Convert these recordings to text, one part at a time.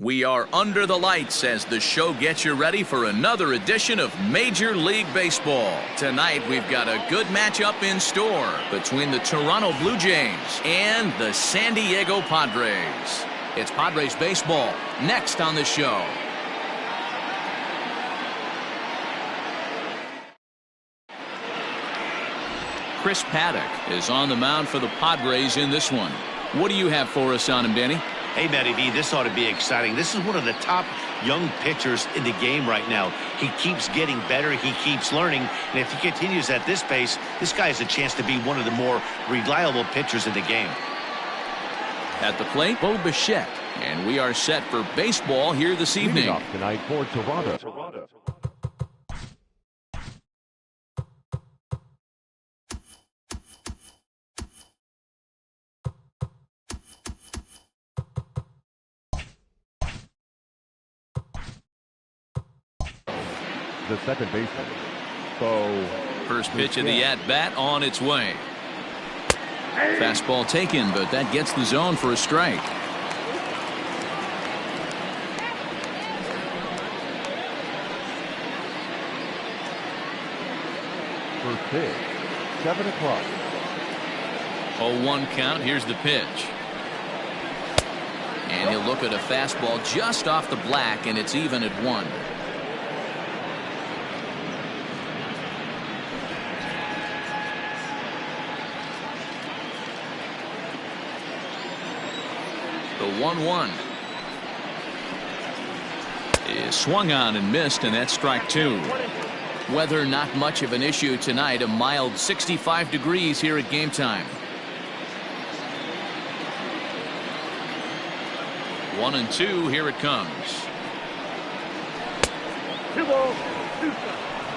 We are under the lights as the show gets you ready for another edition of Major League Baseball. Tonight we've got a good matchup in store between the Toronto Blue Jays and the San Diego Padres. It's Padres baseball next on the show. Chris Paddock is on the mound for the Padres in this one. What do you have for us on him, Danny? Hey, Manny V, this ought to be exciting. This is one of the top young pitchers in the game right now. He keeps getting better. He keeps learning. And if he continues at this pace, this guy has a chance to be one of the more reliable pitchers in the game. At the plate, Bichette. And we are set for baseball here this evening. Off tonight for Toronto. The second baseman. First pitch of the at-bat on its way. Fastball taken, but that gets the zone for a strike. First pitch, 7 o'clock. 0-1 count. Here's the pitch. And he'll look at a fastball just off the black, and it's even at 1. The 1-1 is swung on and missed, and that's strike 2. Weather not much of an issue tonight. A mild 65 degrees here at game time. 1-2. Here it comes.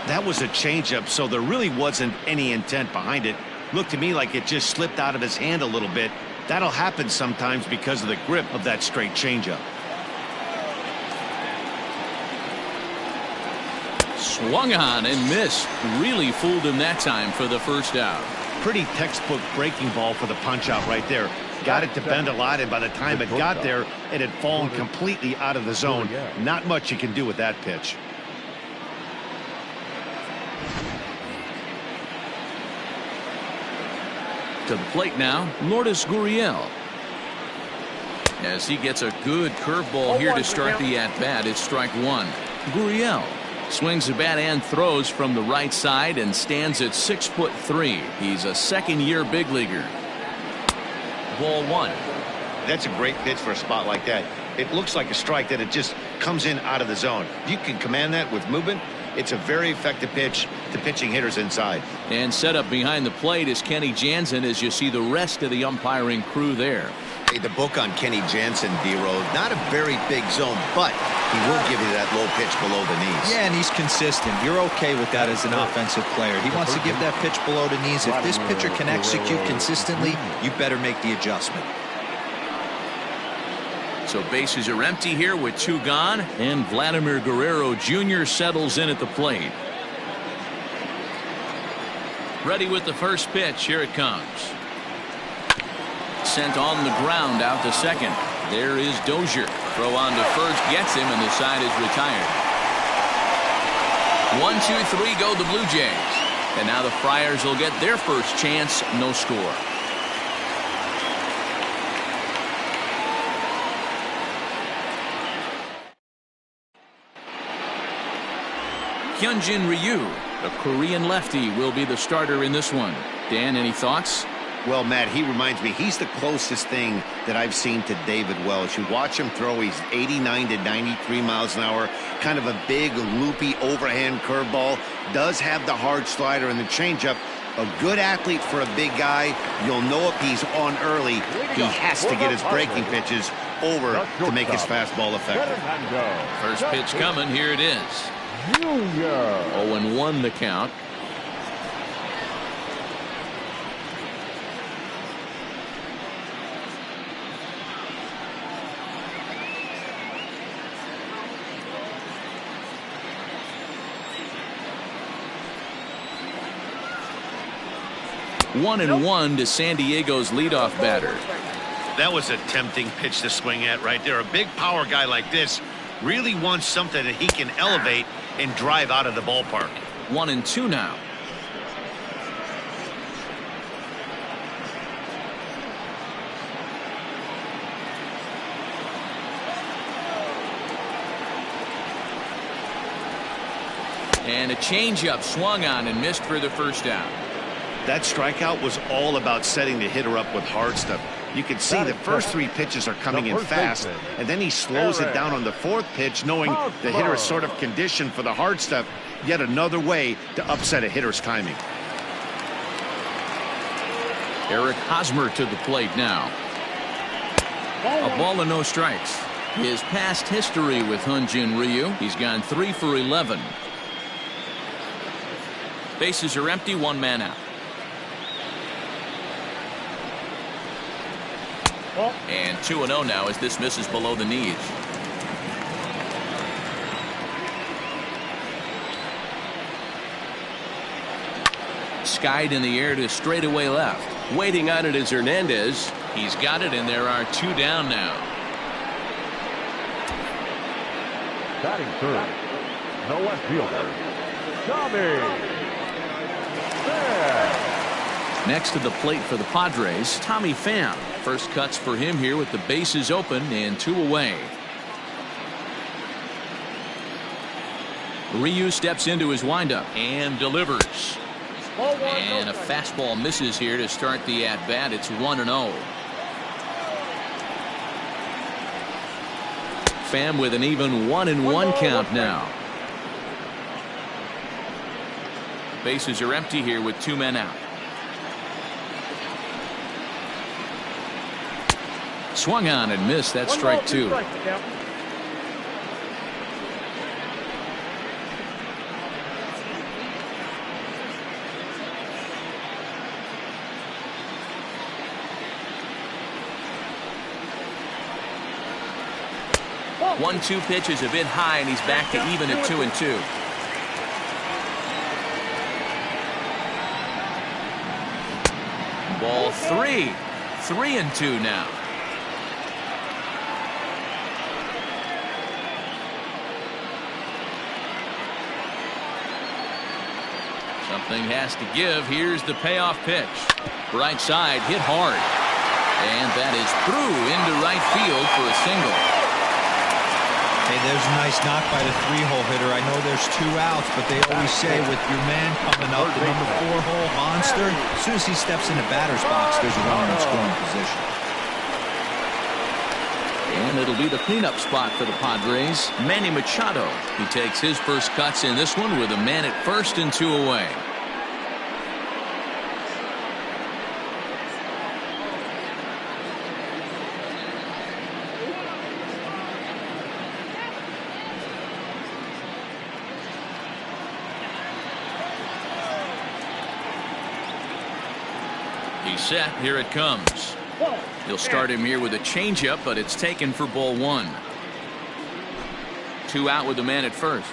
That was a changeup, so there really wasn't any intent behind it. Looked to me like it just slipped out of his hand a little bit. That'll happen sometimes because of the grip of that straight changeup. Swung on and missed. Really fooled him that time for the first out. Pretty textbook breaking ball for the punch out right there. Got it to bend a lot, and by the time it got there, it had fallen completely out of the zone. Not much you can do with that pitch. To the plate now, Lourdes Gurriel. As he gets a good curveball here to start the at-bat, it's strike 1. Gurriel swings the bat and throws from the right side and stands at 6'3". He's a second-year big leaguer. Ball 1. That's a great pitch for a spot like that. It looks like a strike that it just comes in out of the zone. You can command that with movement. It's a very effective pitch to pitching hitters inside. And set up behind the plate is Kenny Jansen as you see the rest of the umpiring crew there. Hey, the book on Kenny Jansen, D-Row, not a very big zone, but he will give you that low pitch below the knees. Yeah, and he's consistent. You're okay with that as an offensive player. He wants to give that pitch below the knees. If this pitcher can execute consistently, you better make the adjustment. So bases are empty here with 2 gone, and Vladimir Guerrero Jr. settles in at the plate. Ready with the first pitch. Here it comes. Sent on the ground out to second. There is Dozier. Throw on to first, gets him, and the side is retired. 1-2-3 go the Blue Jays. And now the Friars will get their first chance. No score. Hyunjin Ryu, the Korean lefty, will be the starter in this one. Dan, any thoughts? Well, Matt, he reminds me, he's the closest thing that I've seen to David Welch. You watch him throw, he's 89 to 93 miles an hour, kind of a big, loopy, overhand curveball, does have the hard slider and the changeup. A good athlete for a big guy. You'll know if he's on early, he has to get his breaking pitches over to make his fastball effective. First pitch coming, here it is. 0-1 the count. One and one to San Diego's leadoff batter. That was a tempting pitch to swing at right there. A big power guy like this really wants something that he can elevate and drive out of the ballpark. 1-2 now. And a changeup swung on and missed for the first down. That strikeout was all about setting the hitter up with hard stuff. You can see the first 3 pitches are coming in fast, and then he slows it down on the 4th pitch, knowing the hitter is sort of conditioned for the hard stuff. Yet another way to upset a hitter's timing. Eric Hosmer to the plate now. A ball and no strikes. His past history with Hyun-Jin Ryu, he's gone 3 for 11. Bases are empty, 1 man out. And 2-0 now as this misses below the knees. Skied in the air to straightaway left. Waiting on it is Hernandez. He's got it, and there are 2 down now. Batting third, the left fielder, Tommy. Next to the plate for the Padres, Tommy Pham. First cuts for him here with the bases open and 2 away. Ryu steps into his windup and delivers. And a fastball misses here to start the at-bat. It's 1-0. Pham with an even 1-1 count now. Bases are empty here with 2 men out. Swung on and missed. That's strike 2. One-two pitch is a bit high, and he's back to even at 2-2. Ball 3. 3-2 now. Something has to give. Here's the payoff pitch. Right side, hit hard. And that is through into right field for a single. Hey, there's a nice knock by the 3-hole hitter. I know there's 2 outs, but they always say with your man coming up, the number 4-hole monster, as soon as he steps in the batter's box, there's a runner in scoring position. And it'll be the cleanup spot for the Padres. Manny Machado. He takes his first cuts in this one with a man at first and 2 away. He's set. Here it comes. He'll start him here with a changeup, but it's taken for ball 1. 2 out with the man at first.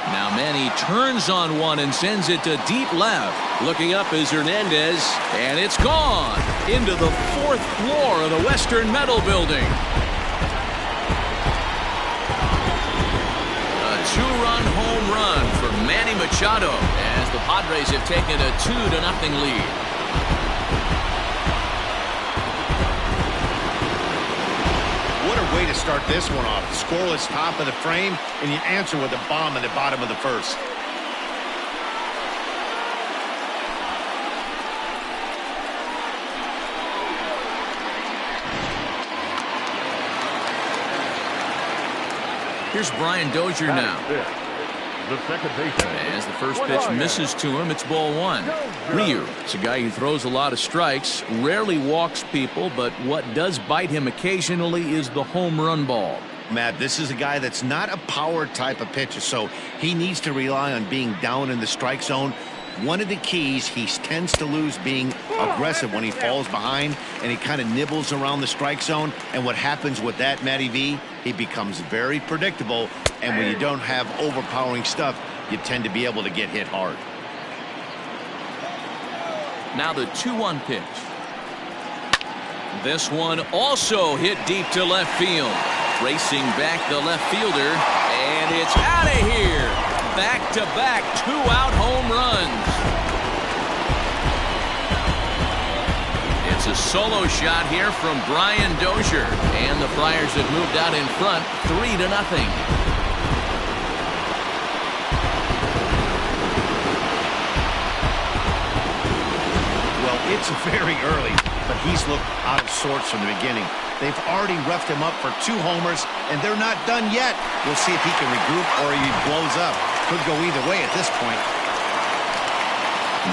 Now Manny turns on one and sends it to deep left. Looking up is Hernandez, and it's gone into the 4th floor of the Western Metal Building. A 2-run home run for Manny Machado as the Padres have taken a 2-0 lead. What a way to start this one off. Scoreless top of the frame, and you answer with a bomb in the bottom of the 1st. Here's Brian Dozier now. The second baseman. As the first pitch misses to him, it's ball 1. Ryu, it's a guy who throws a lot of strikes, rarely walks people, but what does bite him occasionally is the home run ball. Matt, this is a guy that's not a power type of pitcher, so he needs to rely on being down in the strike zone. One of the keys, he tends to lose being aggressive when he falls behind, and he kind of nibbles around the strike zone. And what happens with that, Matty V, he becomes very predictable, and when you don't have overpowering stuff, you tend to be able to get hit hard. Now the 2-1 pitch. This one also hit deep to left field. Racing back the left fielder, and it's out of here. Back-to-back 2-out home runs. It's a solo shot here from Brian Dozier, and the Friars have moved out in front 3-0. It's very early, but he's looked out of sorts from the beginning. They've already roughed him up for 2 homers, and they're not done yet. We'll see if he can regroup or he blows up. Could go either way at this point.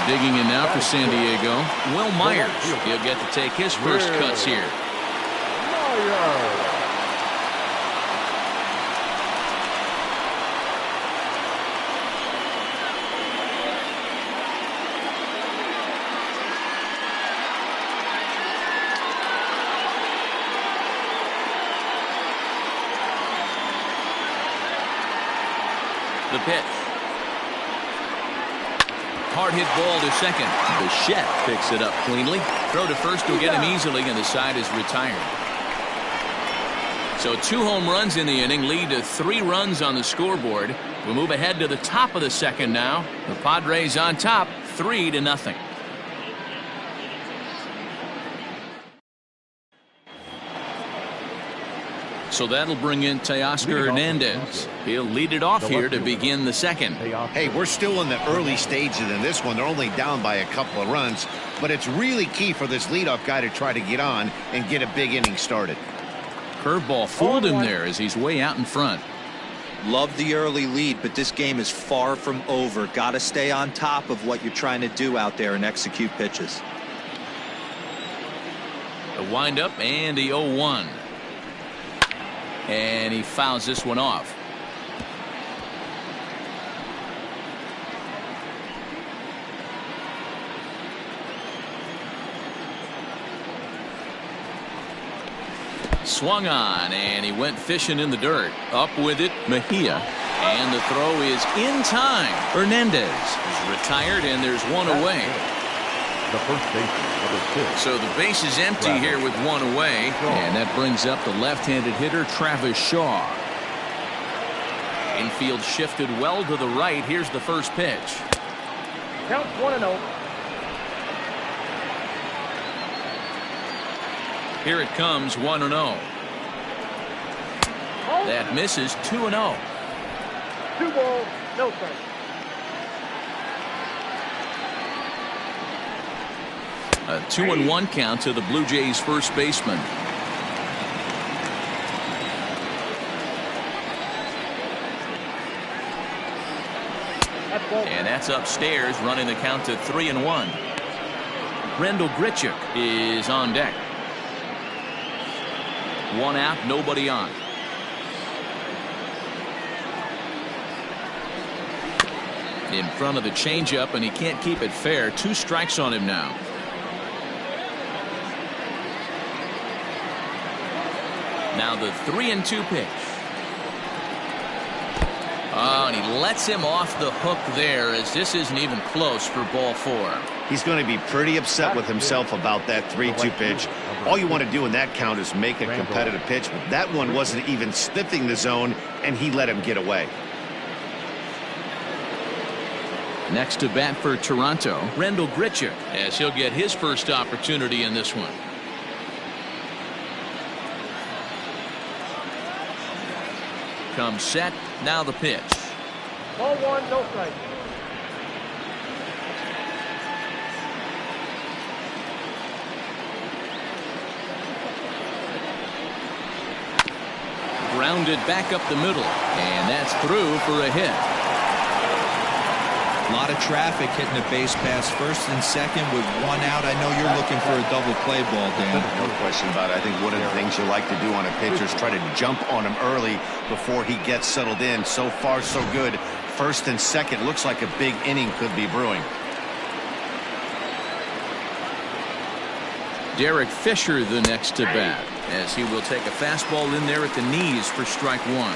Digging in now for San Diego, Will Myers. He'll get to take his first cuts here. The pitch. Hard hit ball to second. Bichette picks it up cleanly. Throw to first will get him easily, and the side is retired. So 2 home runs in the inning lead to 3 runs on the scoreboard. We'll move ahead to the top of the second now. The Padres on top 3-0. So that'll bring in Teoscar Hernandez. He'll lead it off here to begin the second. Hey, we're still in the early stages in this one. They're only down by a couple of runs, but it's really key for this leadoff guy to try to get on and get a big inning started. Curveball fooled him there as he's way out in front. Love the early lead, but this game is far from over. Got to stay on top of what you're trying to do out there and execute pitches. The windup and the 0-1. And he fouls this one off. Swung on, and he went fishing in the dirt. Up with it, Mejia. And the throw is in time. Hernandez is retired, and there's one away. The first baseman, number 6. So the base is empty here with one away. And that brings up the left-handed hitter, Travis Shaw. Infield shifted well to the right. Here's the first pitch. Count 1-0. Here it comes, 1-0. That misses, 2-0. 2 balls, no strikes. A 2-1 count to the Blue Jays first baseman. And that's upstairs, running the count to 3-1. Rendell Grichuk is on deck. 1 out, nobody on. In front of the changeup, and he can't keep it fair. 2 strikes on him now. Now the 3-2 pitch. Oh, and he lets him off the hook there, as this isn't even close for ball 4. He's going to be pretty upset with himself about that 3-2 pitch. All you want to do in that count is make a competitive pitch, but that one wasn't even sniffing the zone, and he let him get away. Next to bat for Toronto, Rendell Grichuk, as he'll get his first opportunity in this one. Comes set, now the pitch. Ball 1, no strike. Grounded back up the middle, and that's through for a hit. A lot of traffic hitting the base pass first and second with 1 out. I know you're looking for a double play ball, Dan. No question about it. I think one of the things you like to do on a pitcher is try to jump on him early before he gets settled in. So far, so good. First and second, looks like a big inning could be brewing. Derek Fisher the next to bat, as he will take a fastball in there at the knees for strike 1.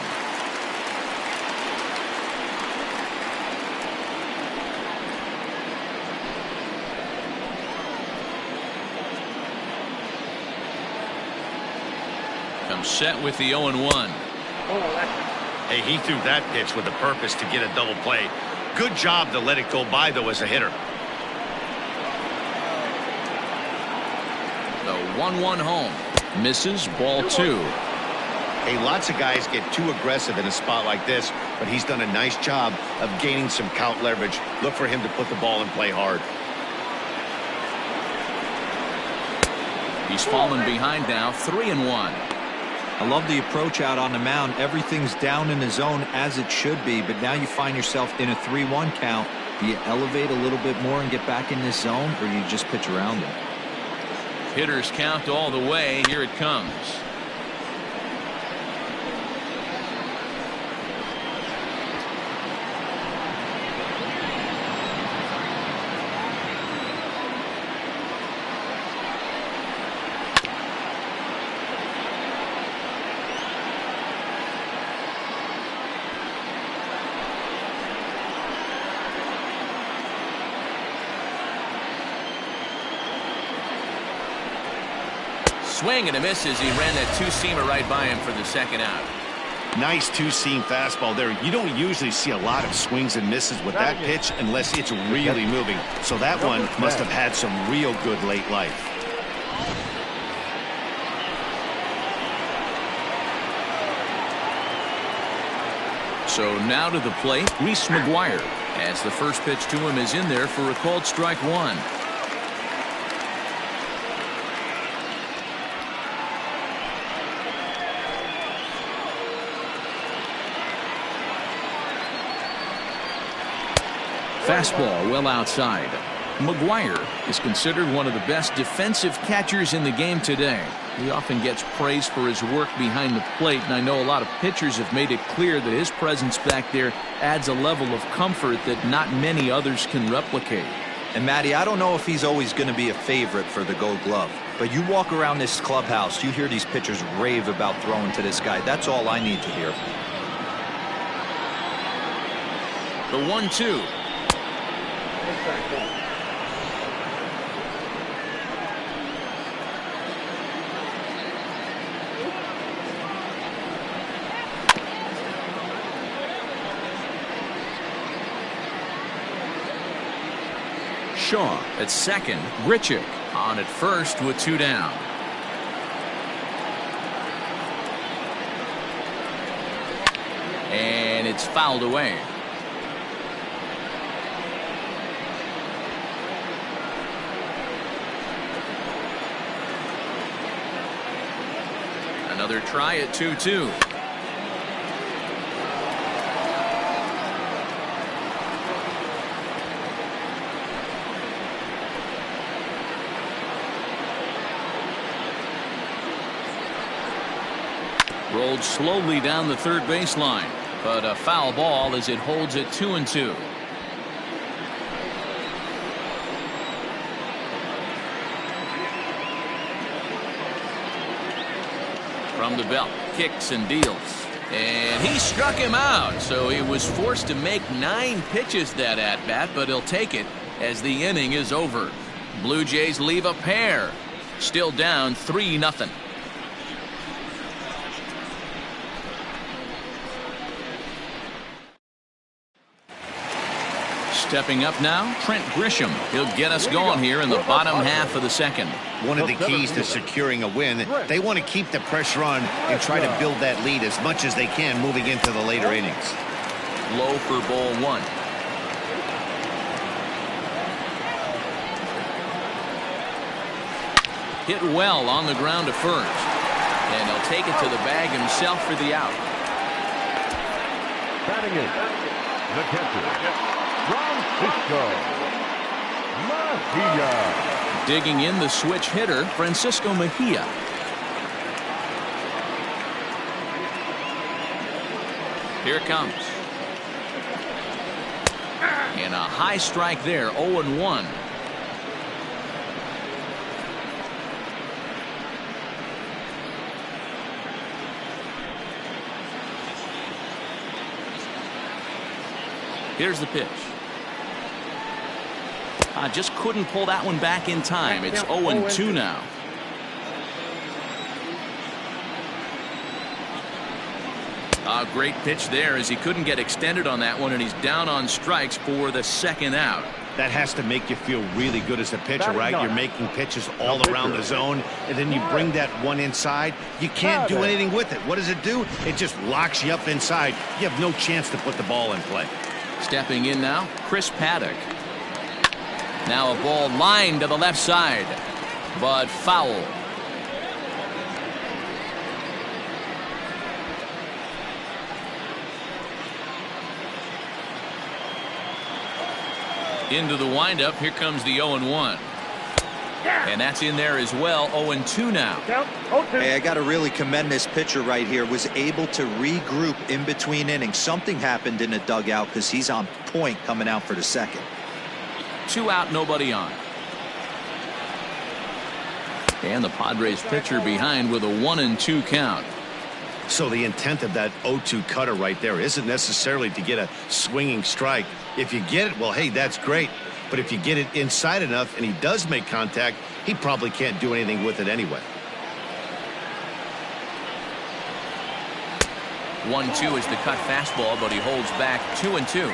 Set with the 0-1. Hey, he threw that pitch with a purpose to get a double play. Good job to let it go by, though, as a hitter. The 1-1 home. Misses, ball 2. Hey, lots of guys get too aggressive in a spot like this, but he's done a nice job of gaining some count leverage. Look for him to put the ball in play hard. He's fallen behind now, 3-1. I love the approach out on the mound. Everything's down in the zone as it should be, but now you find yourself in a 3-1 count. Do you elevate a little bit more and get back in this zone, or do you just pitch around it? Hitters count all the way. Here it comes. Swing and a miss as he ran that two-seamer right by him for the second out. Nice two-seam fastball there. You don't usually see a lot of swings and misses with that pitch unless it's really moving. So that one must have had some real good late life. So now to the plate, Reese McGuire, as the first pitch to him is in there for a called strike 1. Fastball well outside. McGuire is considered one of the best defensive catchers in the game today. He often gets praised for his work behind the plate, and I know a lot of pitchers have made it clear that his presence back there adds a level of comfort that not many others can replicate. And Matty, I don't know if he's always going to be a favorite for the Gold Glove, but you walk around this clubhouse, you hear these pitchers rave about throwing to this guy. That's all I need to hear. The 1-2. Shaw at second. Bichette on at first with 2 down. And it's fouled away. Another try at 2-2. Rolled slowly down the third baseline, but a foul ball as it holds it 2-2. From the belt, kicks and deals, and he struck him out, so he was forced to make 9 pitches that at bat, but he'll take it as the inning is over. Blue Jays leave a pair, still down 3-0. Stepping up now, Trent Grisham. He'll get us going here in the bottom half of the second. One of the keys to securing a win, they want to keep the pressure on and try to build that lead as much as they can moving into the later innings. Low for ball 1. Hit well on the ground to first. And he'll take it to the bag himself for the out. Batting in, the catcher, Mejia. Digging in the switch hitter, Francisco Mejia. Here it comes. And a high strike there, 0-1. Here's the pitch. I just couldn't pull that one back in time. It's 0-2 now. A great pitch there as he couldn't get extended on that one, and he's down on strikes for the second out. That has to make you feel really good as a pitcher, right? You're making pitches all around the zone, and then you bring that one inside. You can't do anything with it. What does it do? It just locks you up inside. You have no chance to put the ball in play. Stepping in now, Chris Paddock. Now a ball lined to the left side, but foul. Into the windup. Here comes the 0-1. And that's in there as well. 0-2 now. Hey, I got to really commend this pitcher right here. Was able to regroup in between innings. Something happened in the dugout because he's on point coming out for the second. 2 out, nobody on. And the Padres pitcher behind with a 1-2 count. So the intent of that 0-2 cutter right there isn't necessarily to get a swinging strike. If you get it, well, hey, that's great. But if you get it inside enough and he does make contact, he probably can't do anything with it anyway. 1-2 is the cut fastball, but he holds back 2-2.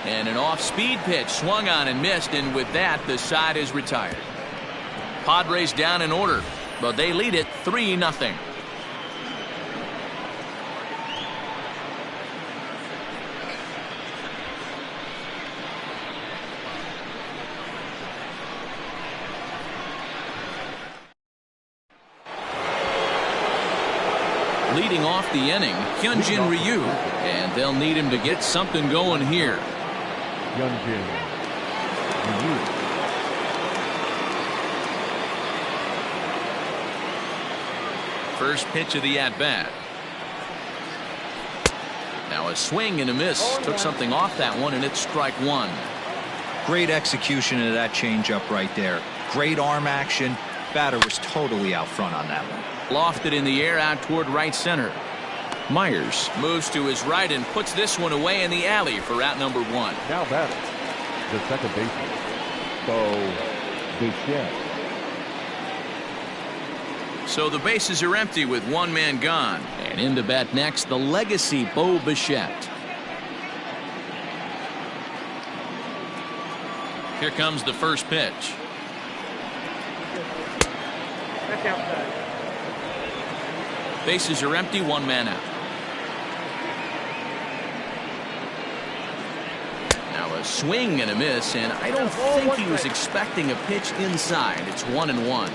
And an off-speed pitch swung on and missed, and with that, the side is retired. Padres down in order, but they lead it 3-0. Leading off the inning, Hyunjin Ryu, and they'll need him to get something going here. Hyunjin Ryu. First pitch of the at-bat. Now a swing and a miss. Took something off that one, and it's strike one. Great execution of that changeup right there. Great arm action. Batter was totally out front on that one. Lofted in the air out toward right center. Myers moves to his right and puts this one away in the alley for out number 1. Now batting, the second baseman, Bichette. So the bases are empty with one man gone. And in to bat next, the legacy Bichette. Here comes the first pitch. That's outside. Bases are empty, one man out. Now a swing and a miss, and I don't think he was expecting a pitch inside. It's 1-1.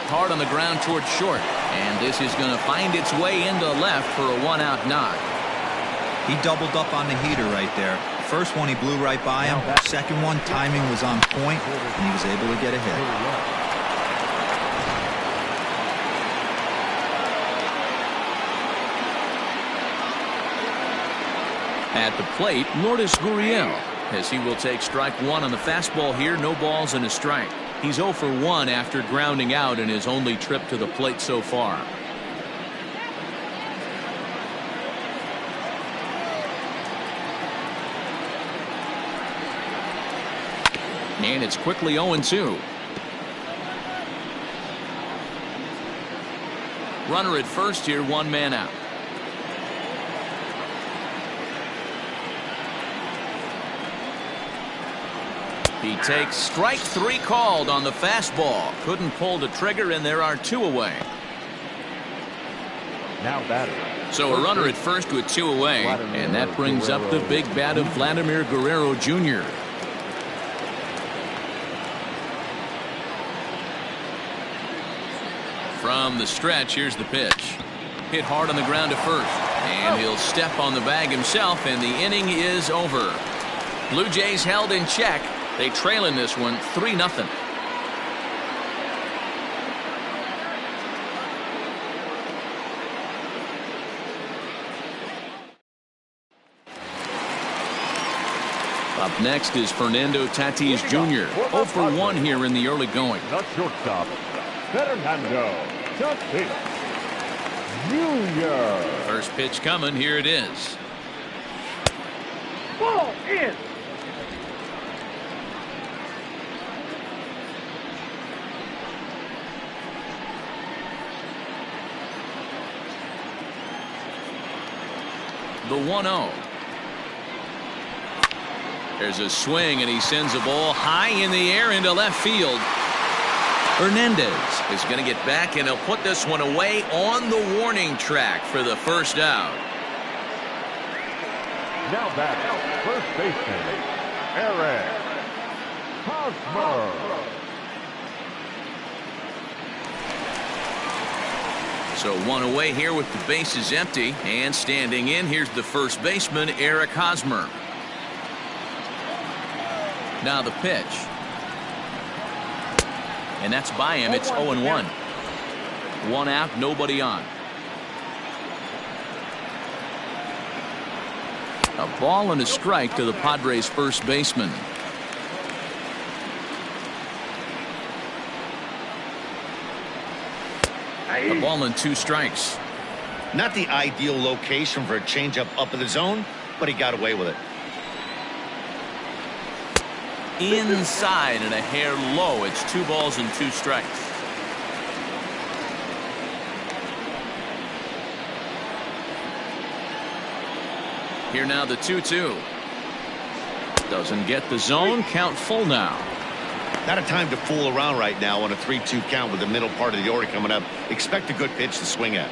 Hard on the ground towards short, and this is going to find its way into left for a 1-out knock. He doubled up on the heater right there. First one he blew right by him. Second one, timing was on point, and he was able to get a hit. At the plate, Lourdes Gurriel, as he will take strike one on the fastball here. No balls and a strike. He's 0 for 1 after grounding out in his only trip to the plate so far. And it's quickly 0-2. Runner at first here, one man out. He takes strike 3 called on the fastball. Couldn't pull the trigger, and there are 2 away. Now batter. So a runner at first with 2 away, and that brings up the big bat of Vladimir Guerrero Jr. From the stretch, here's the pitch. Hit hard on the ground to first, and he'll step on the bag himself, and the inning is over. Blue Jays held in check. They trail in this one 3-0. Up next is Fernando Tatis Jr. 0 for 1 here in the early going. The shortstop, Fernando Tatis Jr. First pitch coming. Here it is. Ball in. The 1-0. There's a swing, and he sends a ball high in the air into left field. Hernandez is going to get back, and he'll put this one away on the warning track for the first out. Now back, first baseman, Eric Hosmer. So one away here with the bases empty, and standing in, here's the first baseman, Eric Hosmer. Now the pitch. And that's by him. It's 0-1. One out, nobody on. A ball and a strike to the Padres first baseman. A ball and 2 strikes. Not the ideal location for a changeup up in the zone, but he got away with it. Inside and a hair low. It's 2 balls and 2 strikes. Here now the 2-2. Doesn't get the zone. Count full now. Not a time to fool around right now on a 3-2 count with the middle part of the order coming up. Expect a good pitch to swing at.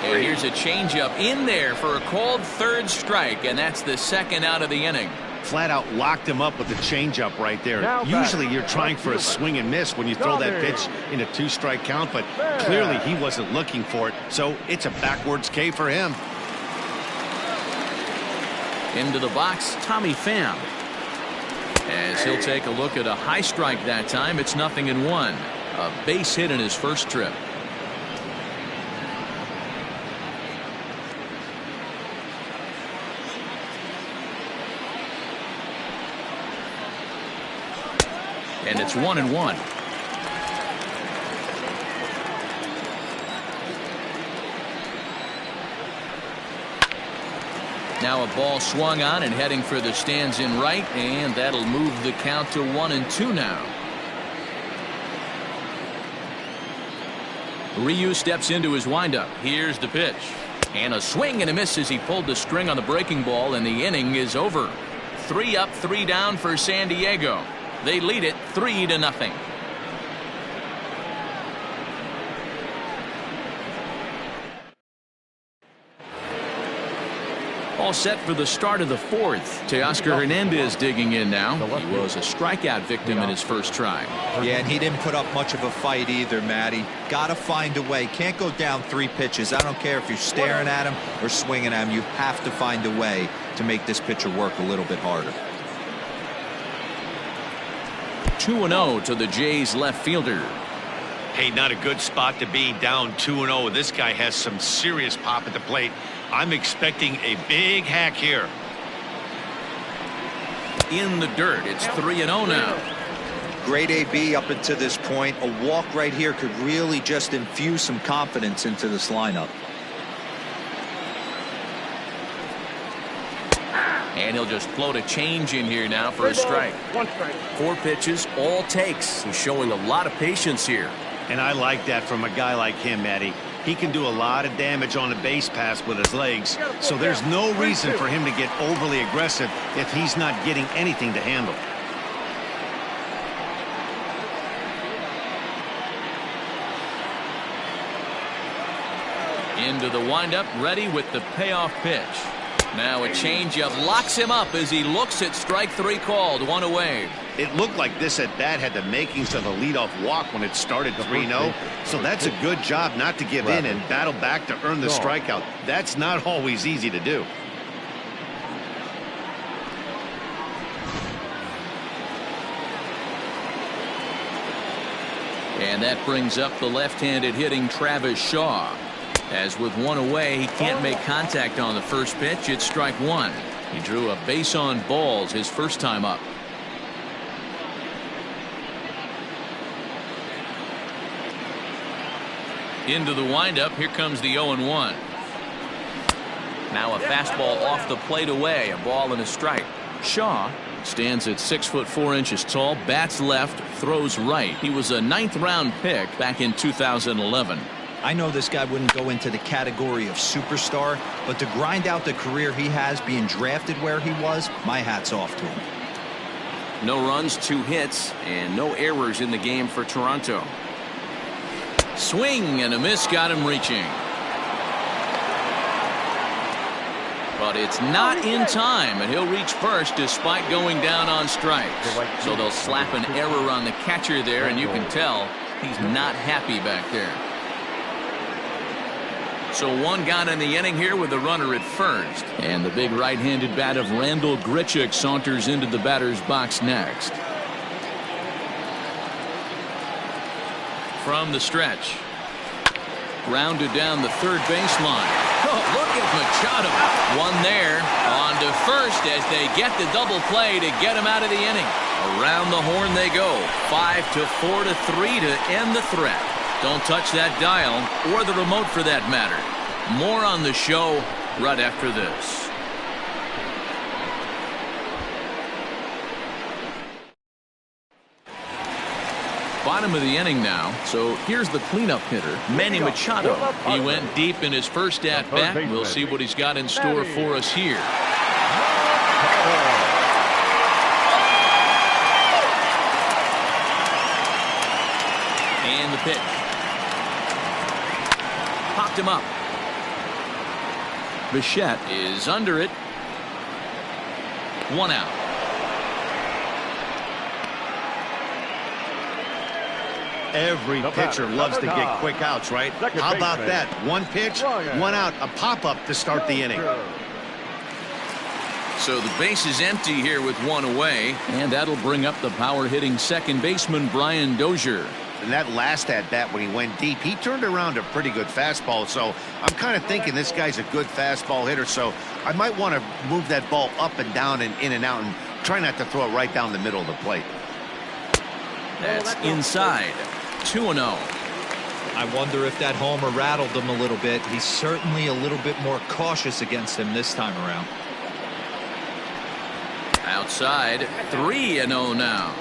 And here's a changeup in there for a called 3rd strike, and that's the 2nd out of the inning. Flat out locked him up with the changeup right there. Usually you're trying for a swing and miss when you throw that pitch in a 2-strike count, but clearly he wasn't looking for it, so it's a backwards K for him. Into the box, Tommy Pham. As he'll take a look at a high strike that time, it's 0-1. A base hit in his first trip. And it's 1-1. Now a ball swung on and heading for the stands in right, and that'll move the count to 1-2 now. Ryu steps into his windup. Here's the pitch. And a swing and a miss as he pulled the string on the breaking ball, and the inning is over. 3 up, 3 down for San Diego. They lead it 3-0. All set for the start of the 4th. Teoscar Hernandez digging in now. He was a strikeout victim in his first try. Yeah, and he didn't put up much of a fight either, Matty. Got to find a way. Can't go down 3 pitches. I don't care if you're staring at him or swinging at him. You have to find a way to make this pitcher work a little bit harder. 2-0 to the Jays left fielder. Hey, not a good spot to be, down 2-0. This guy has some serious pop at the plate. I'm expecting a big hack here. In the dirt. It's 3-0 now. Great AB up until this point. A walk right here could really just infuse some confidence into this lineup. And he'll just float a change in here now for a strike. 1 strike. 4 pitches, all takes. He's showing a lot of patience here. And I like that from a guy like him, Matty. He can do a lot of damage on the base pass with his legs, so there's no reason for him to get overly aggressive if he's not getting anything to handle. Into the windup, ready with the payoff pitch. Now a changeup locks him up as he looks at strike 3 called. 1 away. It looked like this at bat had the makings of a leadoff walk when it started 3-0. So that's a good job not to give in and battle back to earn the strikeout. That's not always easy to do. And that brings up the left-handed hitting Travis Shaw. As with 1 away, he can't make contact on the first pitch. It's strike 1. He drew a base on balls his first time up. Into the windup. Here comes the 0-1. Now a fastball off the plate away. A ball and a strike. Shaw stands at 6'4" tall, bats left, throws right. He was a 9th-round pick back in 2011. I know this guy wouldn't go into the category of superstar, but to grind out the career he has being drafted where he was, my hat's off to him. No runs, 2 hits, and no errors in the game for Toronto. Swing and a miss got him reaching. But it's not in time, and he'll reach first despite going down on strikes. So they'll slap an error on the catcher there, and you can tell he's not happy back there. So 1 gone in the inning here with a runner at first. And the big right-handed bat of Randall Grichuk saunters into the batter's box next. From the stretch. Grounded down the third baseline. Oh, look at Machado. 1 there. On to first as they get the double play to get him out of the inning. Around the horn they go. 5-4-3 to end the threat. Don't touch that dial or the remote for that matter. More on the show right after this. Bottom of the inning now, so here's the cleanup hitter, Manny Machado. He went deep in his first at-bat. We'll see what he's got in store for us here. And the pitch. Popped him up. Bichette is under it. 1 out. Every pitcher loves to get quick outs, right? How about that? 1 pitch, 1 out, a pop-up to start the inning. So the base is empty here with 1 away, and that'll bring up the power-hitting second baseman Brian Dozier. And that last at-bat when he went deep, he turned around a pretty good fastball. So I'm kind of thinking this guy's a good fastball hitter. So I might want to move that ball up and down and in and out and try not to throw it right down the middle of the plate. That's inside. 2-0. I wonder if that homer rattled him a little bit. He's certainly a little bit more cautious against him this time around. Outside. 3-0 now.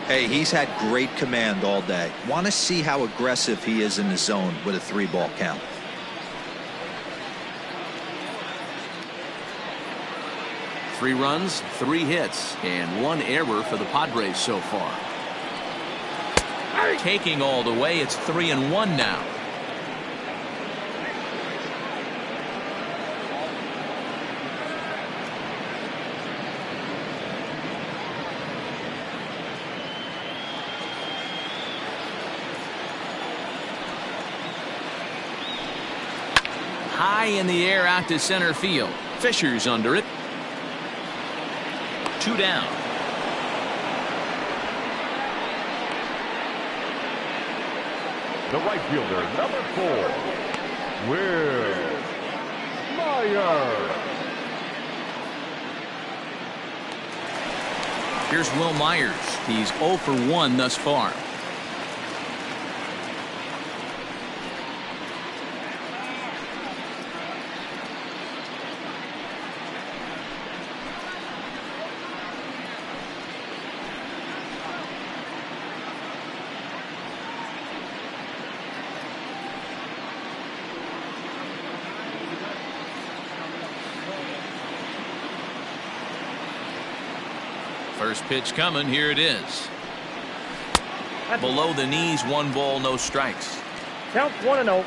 Hey, he's had great command all day. Want to see how aggressive he is in the zone with a 3-ball count. Three runs, 3 hits, and 1 error for the Padres so far. Taking all the way, it's 3-1 now. High in the air out to center field. Fisher's under it. 2 down. The right fielder, number 4, Will Myers. Here's Will Myers. He's 0 for 1 thus far. First pitch coming. Here it is. Below the knees, 1 ball, no strikes. Count 1-0.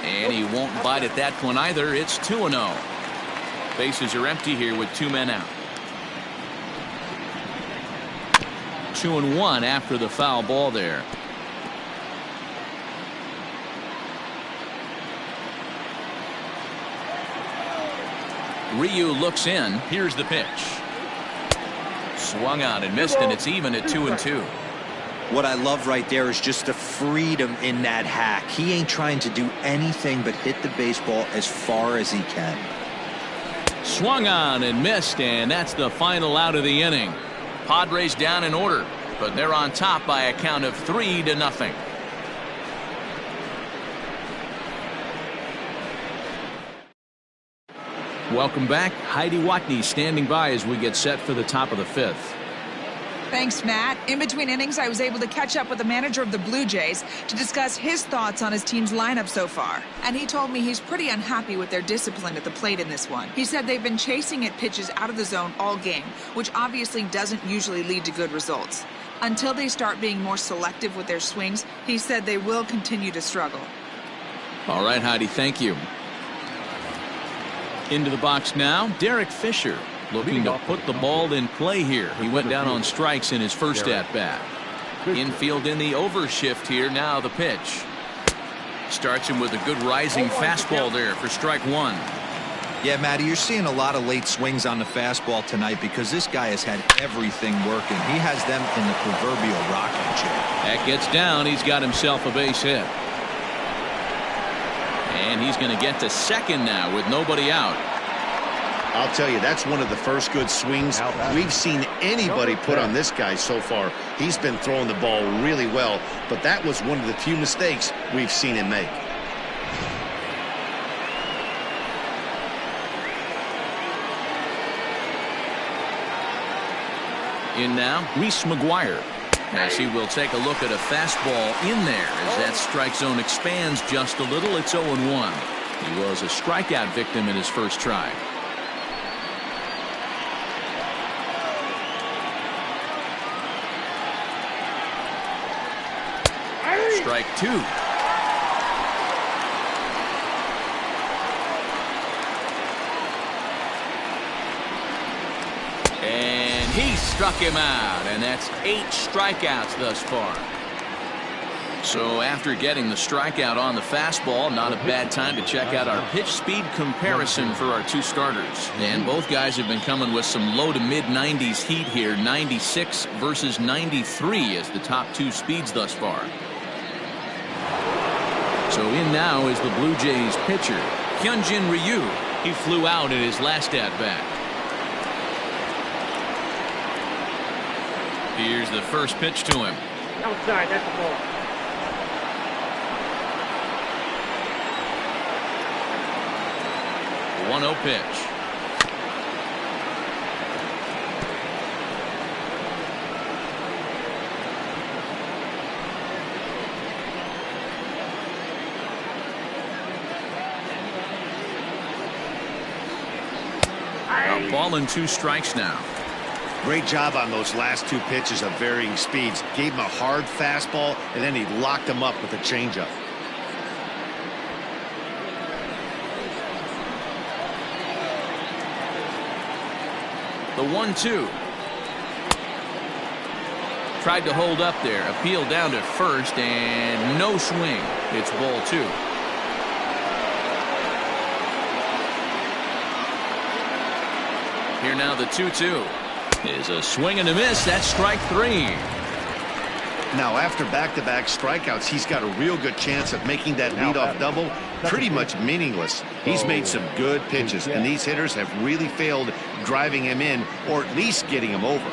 And he won't bite at that one either. It's 2-0. Bases are empty here with 2 men out. 2-1 after the foul ball there. Ryu looks in. Here's the pitch. Swung on and missed, and it's even at 2-2. What I love right there is just the freedom in that hack. He ain't trying to do anything but hit the baseball as far as he can. Swung on and missed, and that's the final out of the inning. Padres down in order, but they're on top by a count of 3-0. Welcome back. Heidi Watney standing by as we get set for the top of the 5th. Thanks, Matt. In between innings, I was able to catch up with the manager of the Blue Jays to discuss his thoughts on his team's lineup so far. And he told me he's pretty unhappy with their discipline at the plate in this one. He said they've been chasing at pitches out of the zone all game, which obviously doesn't usually lead to good results. Until they start being more selective with their swings, he said they will continue to struggle. All right, Heidi, thank you. Into the box now, Derek Fisher. Looking to put the ball in play here. He went down on strikes in his first at-bat. Infield in the overshift here. Now the pitch. Starts him with a good rising fastball there for strike 1. Yeah, Matty, you're seeing a lot of late swings on the fastball tonight because this guy has had everything working. He has them in the proverbial rocking chair. That gets down. He's got himself a base hit. And he's going to get to second now with nobody out. I'll tell you, that's one of the first good swings we've seen anybody put on this guy so far. He's been throwing the ball really well, but that was one of the few mistakes we've seen him make. In now, Reese McGuire, as he will take a look at a fastball in there as that strike zone expands just a little. It's 0-1. He was a strikeout victim in his first try. Strike 2. And he struck him out, and that's 8 strikeouts thus far. So after getting the strikeout on the fastball, not a bad time to check out our pitch speed comparison for our 2 starters. And both guys have been coming with some low to mid 90s heat here. 96 versus 93 as the top 2 speeds thus far. So in now is the Blue Jays pitcher, Hyunjin Ryu. He flew out at his last at-bat. Here's the first pitch to him. Outside, that's the ball. The 1-0 pitch. A ball and 2 strikes now. Great job on those last 2 pitches of varying speeds. Gave him a hard fastball, and then he locked him up with a changeup. The 1-2. Tried to hold up there. Appealed down to first, and no swing. It's ball 2. Here now the 2-2 is a swing and a miss. That's strike 3. Now after back-to-back strikeouts, he's got a real good chance of making that leadoff double pretty much meaningless. He's made some good pitches, and these hitters have really failed driving him in or at least getting him over.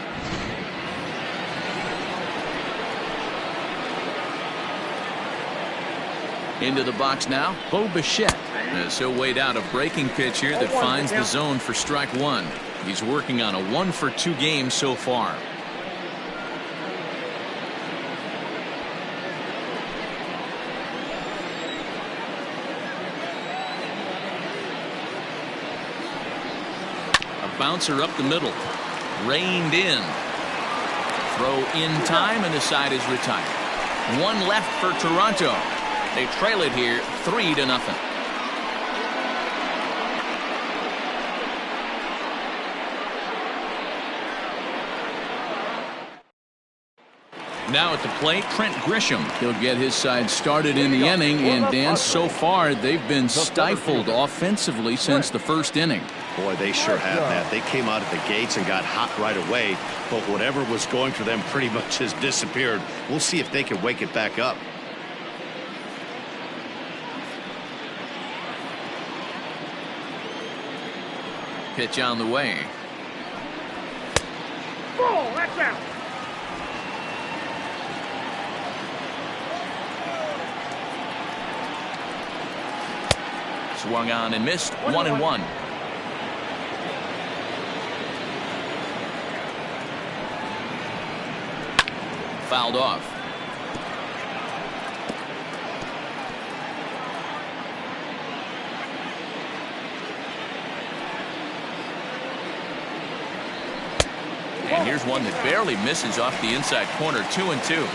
Into the box now, Bo Bichette. As he'll wait out a breaking pitch here that finds the zone for strike 1. He's working on a 1-for-2 game so far. A bouncer up the middle. Reined in. Throw in time, and the side is retired. 1 left for Toronto. They trail it here 3-0. Now at the plate, Trent Grisham. He'll get his side started in the inning, and Dan, so far they've been stifled offensively since the first inning. Boy, they sure have that. They came out of the gates and got hot right away, but whatever was going for them pretty much has disappeared. We'll see if they can wake it back up. Pitch on the way. Ball, that's out. Swung on and missed. 1-1. fouled off. And here's one that barely misses off the inside corner. 2-2.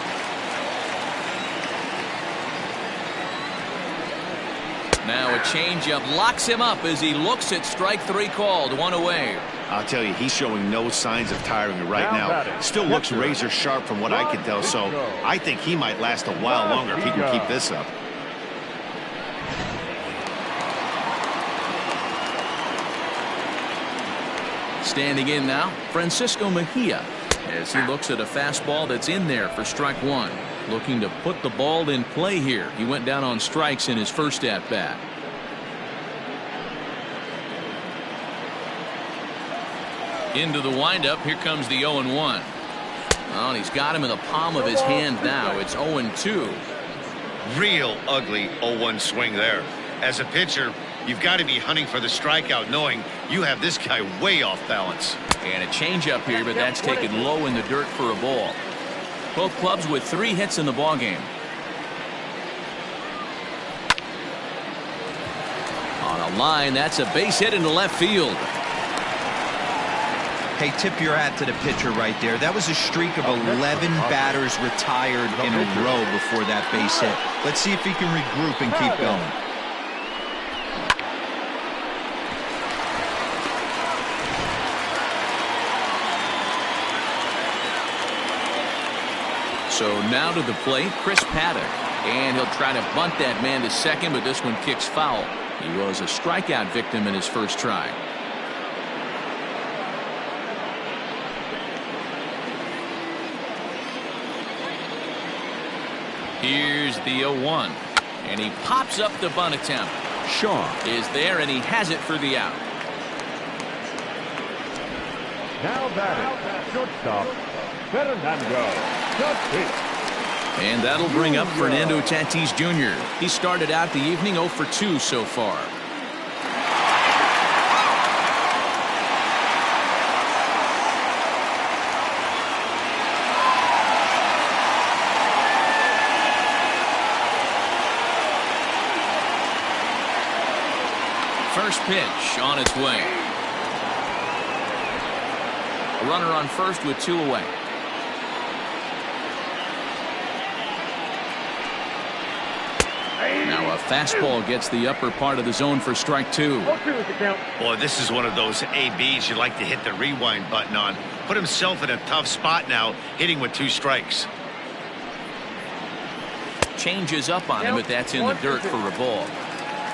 Now a changeup locks him up as he looks at strike 3 called. 1 away. I'll tell you, he's showing no signs of tiring right now. Still looks razor sharp from what I can tell, so I think he might last a while longer if he can keep this up. Standing in now, Francisco Mejia, as he looks at a fastball that's in there for strike 1. Looking to put the ball in play here. He went down on strikes in his first at-bat. Into the windup. Here comes the 0-1. Oh, and he's got him in the palm of his hand now. It's 0-2. Real ugly 0-1 swing there. As a pitcher, you've got to be hunting for the strikeout, knowing you have this guy way off balance. And a changeup here, but that's taken low in the dirt for a ball. Both clubs with 3 hits in the ballgame. On a line, that's a base hit into left field. Hey, tip your hat to the pitcher right there. That was a streak of 11 batters retired in a row before that base hit. Let's see if he can regroup and keep going. So now to the plate, Chris Paddock. And he'll try to bunt that man to second, but this one kicks foul. He was a strikeout victim in his first try. Here's the 0-1. And he pops up the bunt attempt. Shaw is there, and he has it for the out. Now batting, shortstop, Fernando Tatis. And that'll bring up Fernando Tatis Jr. He started out the evening 0 for 2 so far. First pitch on its way. A runner on first with 2 away. Now a fastball gets the upper part of the zone for strike 2. Boy, this is one of those ABs you like to hit the rewind button on. Put himself in a tough spot now, hitting with 2 strikes. Changes up on him, but that's in the dirt for a ball.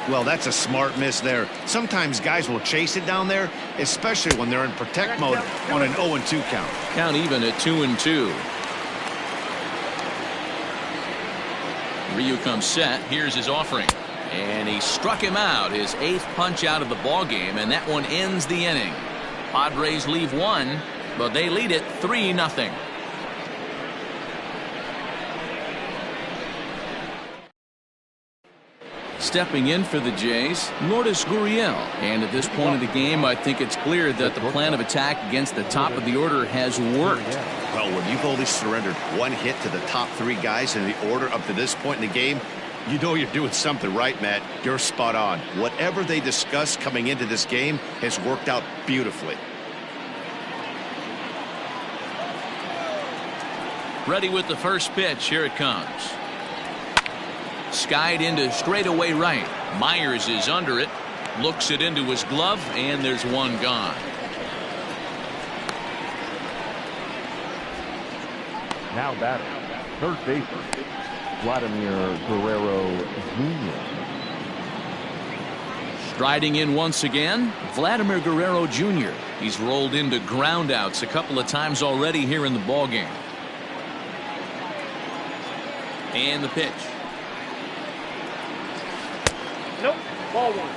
Well, that's a smart miss there. Sometimes guys will chase it down there, especially when they're in protect mode on an 0-2 count. Count even at 2-2. Ryu comes set. Here's his offering. And he struck him out. His 8th punch out of the ball game, and that one ends the inning. Padres leave 1, but they lead it 3-0. Stepping in for the Jays, Lourdes Gurriel. And at this point of the game, I think it's clear that the plan of attack against the top of the order has worked. Well, when you've only surrendered 1 hit to the top 3 guys in the order up to this point in the game, you know you're doing something right, Matt. You're spot on. Whatever they discussed coming into this game has worked out beautifully. Ready with the first pitch. Here it comes. Skied into straightaway right. Myers is under it. Looks it into his glove, and there's 1 gone. Now batting, third baseman, Vladimir Guerrero Jr. Striding in once again, Vladimir Guerrero Jr. He's rolled into groundouts a couple of times already here in the ballgame. And the pitch. Nope. Ball 1.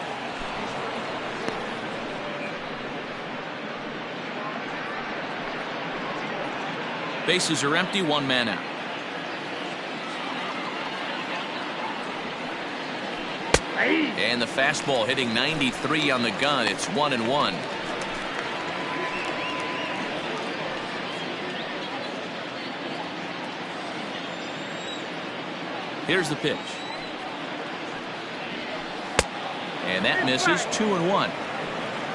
Bases are empty. 1 man out. And the fastball hitting 93 on the gun. It's 1-1. Here's the pitch. And that misses. 2-1.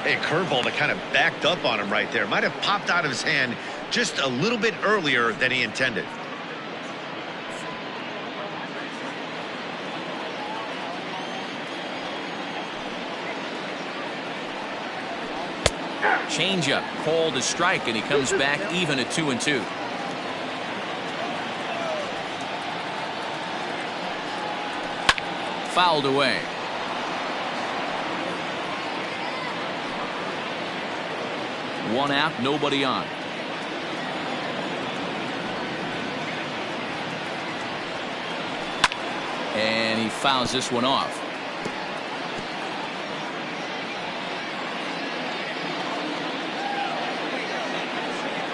A curveball that kind of backed up on him right there. Might have popped out of his hand just a little bit earlier than he intended. Changeup called a strike, and he comes back even at 2-2. Fouled away. One out, nobody on. And he fouls this one off.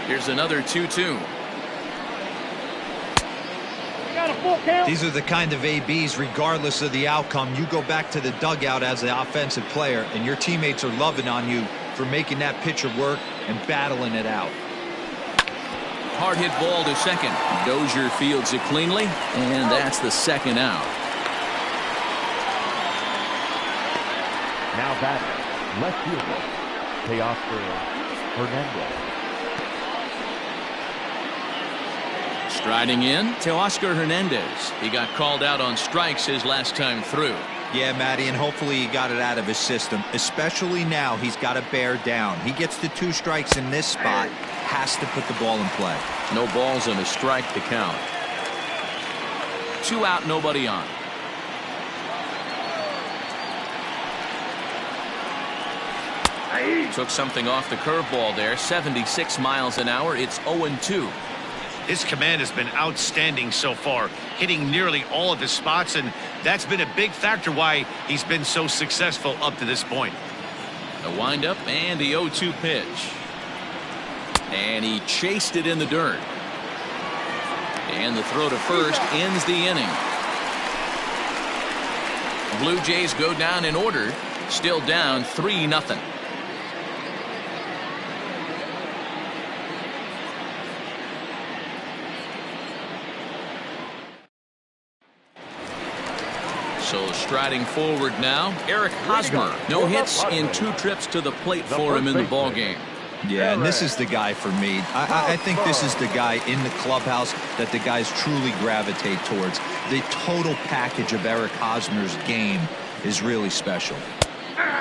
Here's another 2-2. These are the kind of ABs, regardless of the outcome. You go back to the dugout as the offensive player, and your teammates are loving on you for making that pitcher work and battling it out. Hard hit ball to second. Dozier fields it cleanly, and that's the second out. Now batting, left fielder, Teoscar Hernandez. Striding in, Teoscar Hernandez. He got called out on strikes his last time through. Yeah, Matty, and hopefully he got it out of his system. Especially now, he's got to bear down. He gets the 2 strikes in this spot, has to put the ball in play. No balls and a strike to count. 2 out, nobody on. Took something off the curveball there. 76 miles an hour. It's 0-2. His command has been outstanding so far, hitting nearly all of his spots, and that's been a big factor why he's been so successful up to this point. A windup and the 0-2 pitch. And he chased it in the dirt. And the throw to first ends the inning. Blue Jays go down in order, still down 3-0. So striding forward now, Eric Hosmer. No hits in 2 trips to the plate for him in the ballgame. Yeah, and this is the guy for me. I think this is the guy in the clubhouse that the guys truly gravitate towards. The total package of Eric Hosmer's game is really special.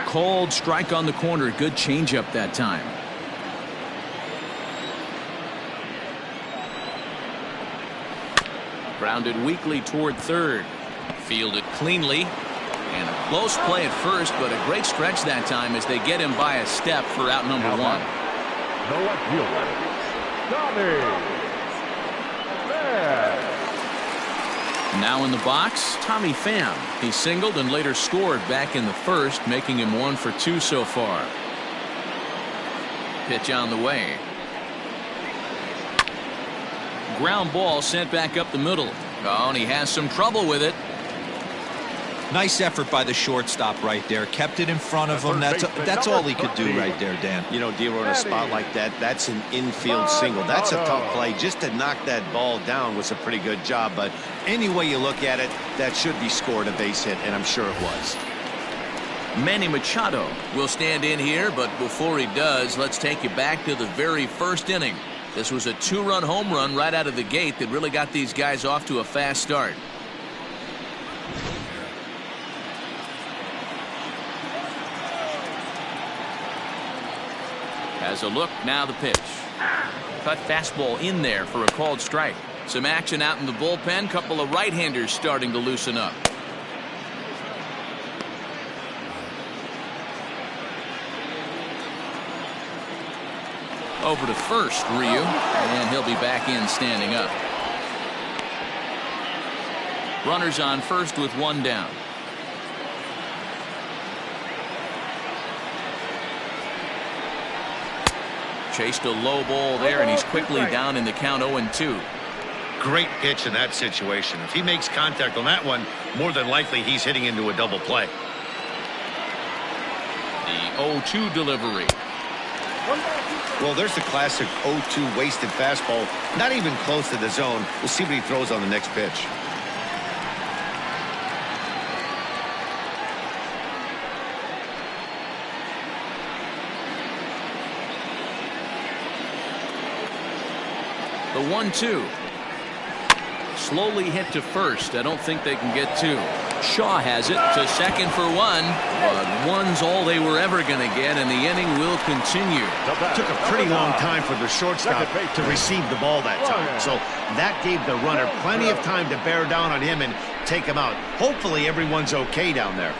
Called strike on the corner. Good changeup that time. Grounded weakly toward third. Fielded cleanly. And a close play at first, but a great stretch that time as they get him by a step for out number 1. No left fielder, Tommy. Now in the box, Tommy Pham. He singled and later scored back in the first, making him 1 for 2 so far. Pitch on the way. Ground ball sent back up the middle. Oh, and he has some trouble with it. Nice effort by the shortstop right there. Kept it in front of him. That's all he could do right there, Dan. You know, D'Lo, in a spot like that, that's an infield single. That's a tough play. Just to knock that ball down was a pretty good job. But any way you look at it, that should be scored a base hit, and I'm sure it was. Manny Machado will stand in here, but before he does, let's take you back to the very first inning. This was a 2-run home run right out of the gate that really got these guys off to a fast start. As a look, now the pitch. Cut fastball in there for a called strike. Some action out in the bullpen. Couple of right-handers starting to loosen up. Over to first, Ryu, and he'll be back in standing up. Runners on first with 1 down. Chased a low ball there, and he's quickly down in the count 0-2. Great pitch in that situation. If he makes contact on that one, more than likely he's hitting into a double play. The 0-2 delivery. Well, there's the classic 0-2 wasted fastball. Not even close to the zone. We'll see what he throws on the next pitch. The 1-2. Slowly hit to first. I don't think they can get two. Shaw has it to second for one, but one's all they were ever going to get, and the inning will continue. Took a pretty long time for the shortstop to receive the ball that time, so that gave the runner plenty of time to bear down on him and take him out. Hopefully everyone's okay down there.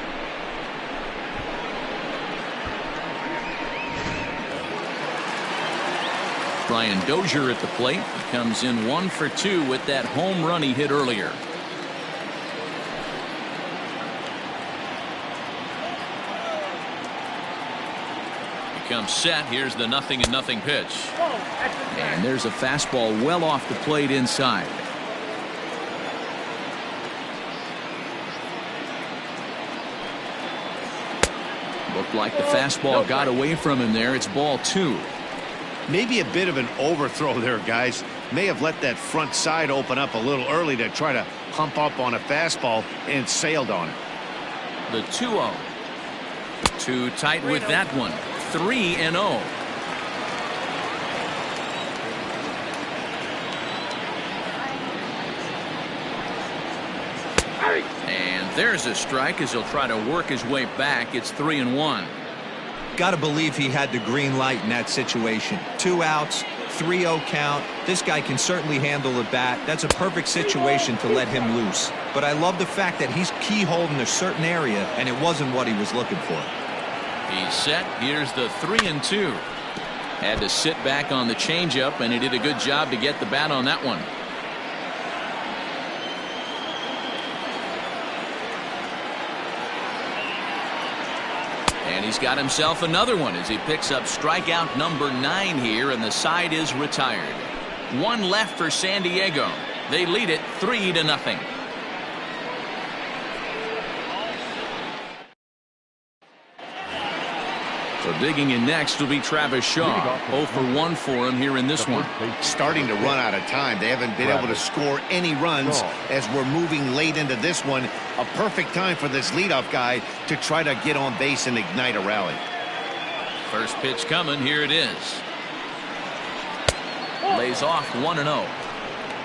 Brian Dozier at the plate. He comes in 1 for 2 with that home run he hit earlier. He comes set. Here's the 0-0 pitch. And there's a fastball well off the plate inside. Looked like the fastball got away from him there. It's ball 2. Maybe a bit of an overthrow there, guys. May have let that front side open up a little early to try to hump up on a fastball and sailed on it. The 2-0. Too tight with that one. 3-0. And there's a strike as he'll try to work his way back. It's 3-1. Got to believe he had the green light in that situation. 2 outs, 3-0 count. This guy can certainly handle the bat. That's a perfect situation to let him loose. But I love the fact that he's keyholed in a certain area, and it wasn't what he was looking for. He's set. Here's the 3-2. Had to sit back on the changeup, and he did a good job to get the bat on that one. And he's got himself another one as he picks up strikeout number 9 here, and the side is retired. 1 left for San Diego. They lead it 3-0. So digging in next will be Travis Shaw. 0 for 1 for him here in this one. Starting to run out of time. They haven't been able to score any runs as we're moving late into this one. A perfect time for this leadoff guy to try to get on base and ignite a rally. First pitch coming. Here it is. Lays off 1-0.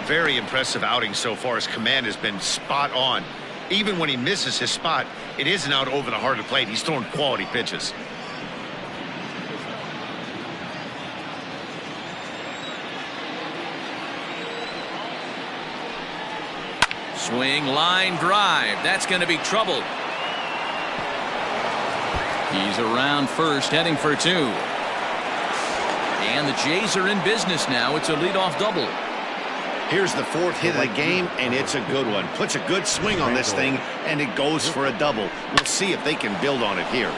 Very impressive outing so far. His command has been spot on. Even when he misses his spot, it isn't out over the heart of the plate. He's throwing quality pitches. Swing, line drive. That's going to be trouble. He's around first, heading for 2. And the Jays are in business now. It's a leadoff double. Here's the 4th hit of the game, and it's a good one. Puts a good swing on this thing, and it goes for a double. We'll see if they can build on it here.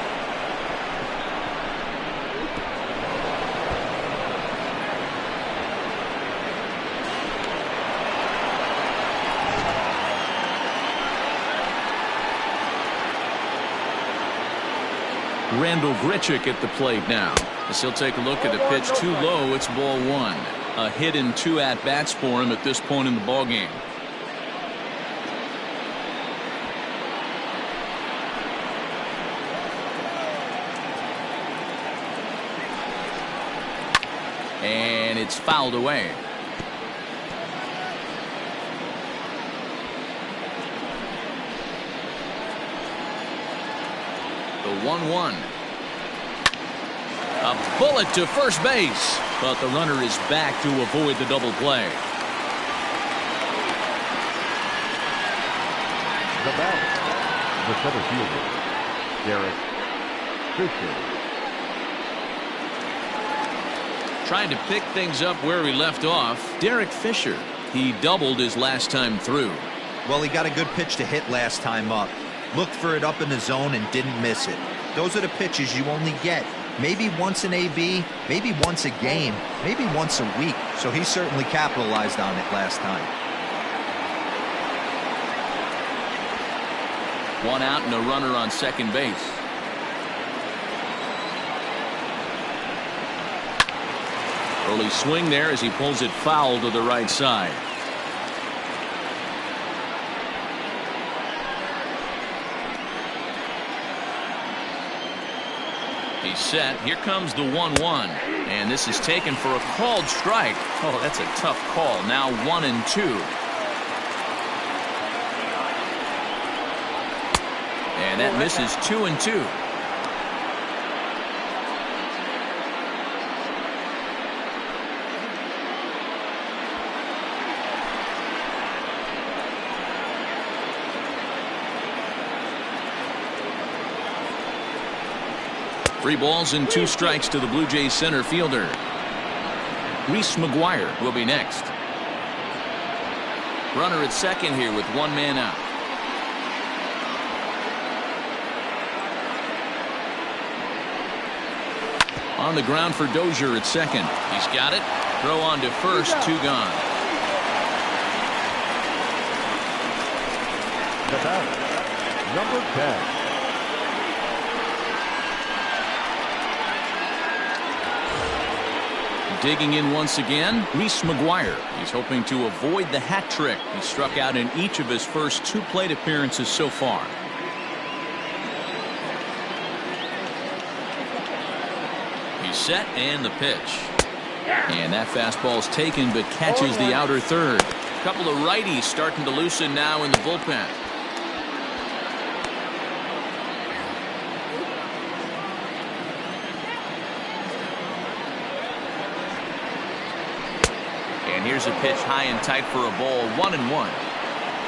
Randall Grichuk at the plate now. As he'll take a look at a pitch too low. It's ball 1. A hit and 2 at-bats for him at this point in the ballgame. And it's fouled away. The 1-1. A bullet to first base, but the runner is back to avoid the double play. The batter, the center fielder, Derek Fisher. Trying to pick things up where he left off. Derek Fisher. He doubled his last time through. Well, he got a good pitch to hit last time up. Looked for it up in the zone and didn't miss it. Those are the pitches you only get maybe once in AB, maybe once a game, maybe once a week. So he certainly capitalized on it last time. 1 out and a runner on second base. Early swing there as he pulls it foul to the right side. He's set. Here comes the 1-1. And this is taken for a called strike. Oh, that's a tough call. Now 1-2. And that misses 2-2. Three balls and 2 strikes to the Blue Jays center fielder. Reese McGuire will be next. Runner at second here with 1 man out. On the ground for Dozier at second. He's got it. Throw on to first. 2 gone. The batter, number 10. Digging in once again, Reese McGuire. He's hoping to avoid the hat trick. He struck out in each of his first 2 plate appearances so far. He's set and the pitch. And that fastball's taken but catches the outer third. A couple of righties starting to loosen now in the bullpen. Here's a pitch high and tight for a ball. 1-1.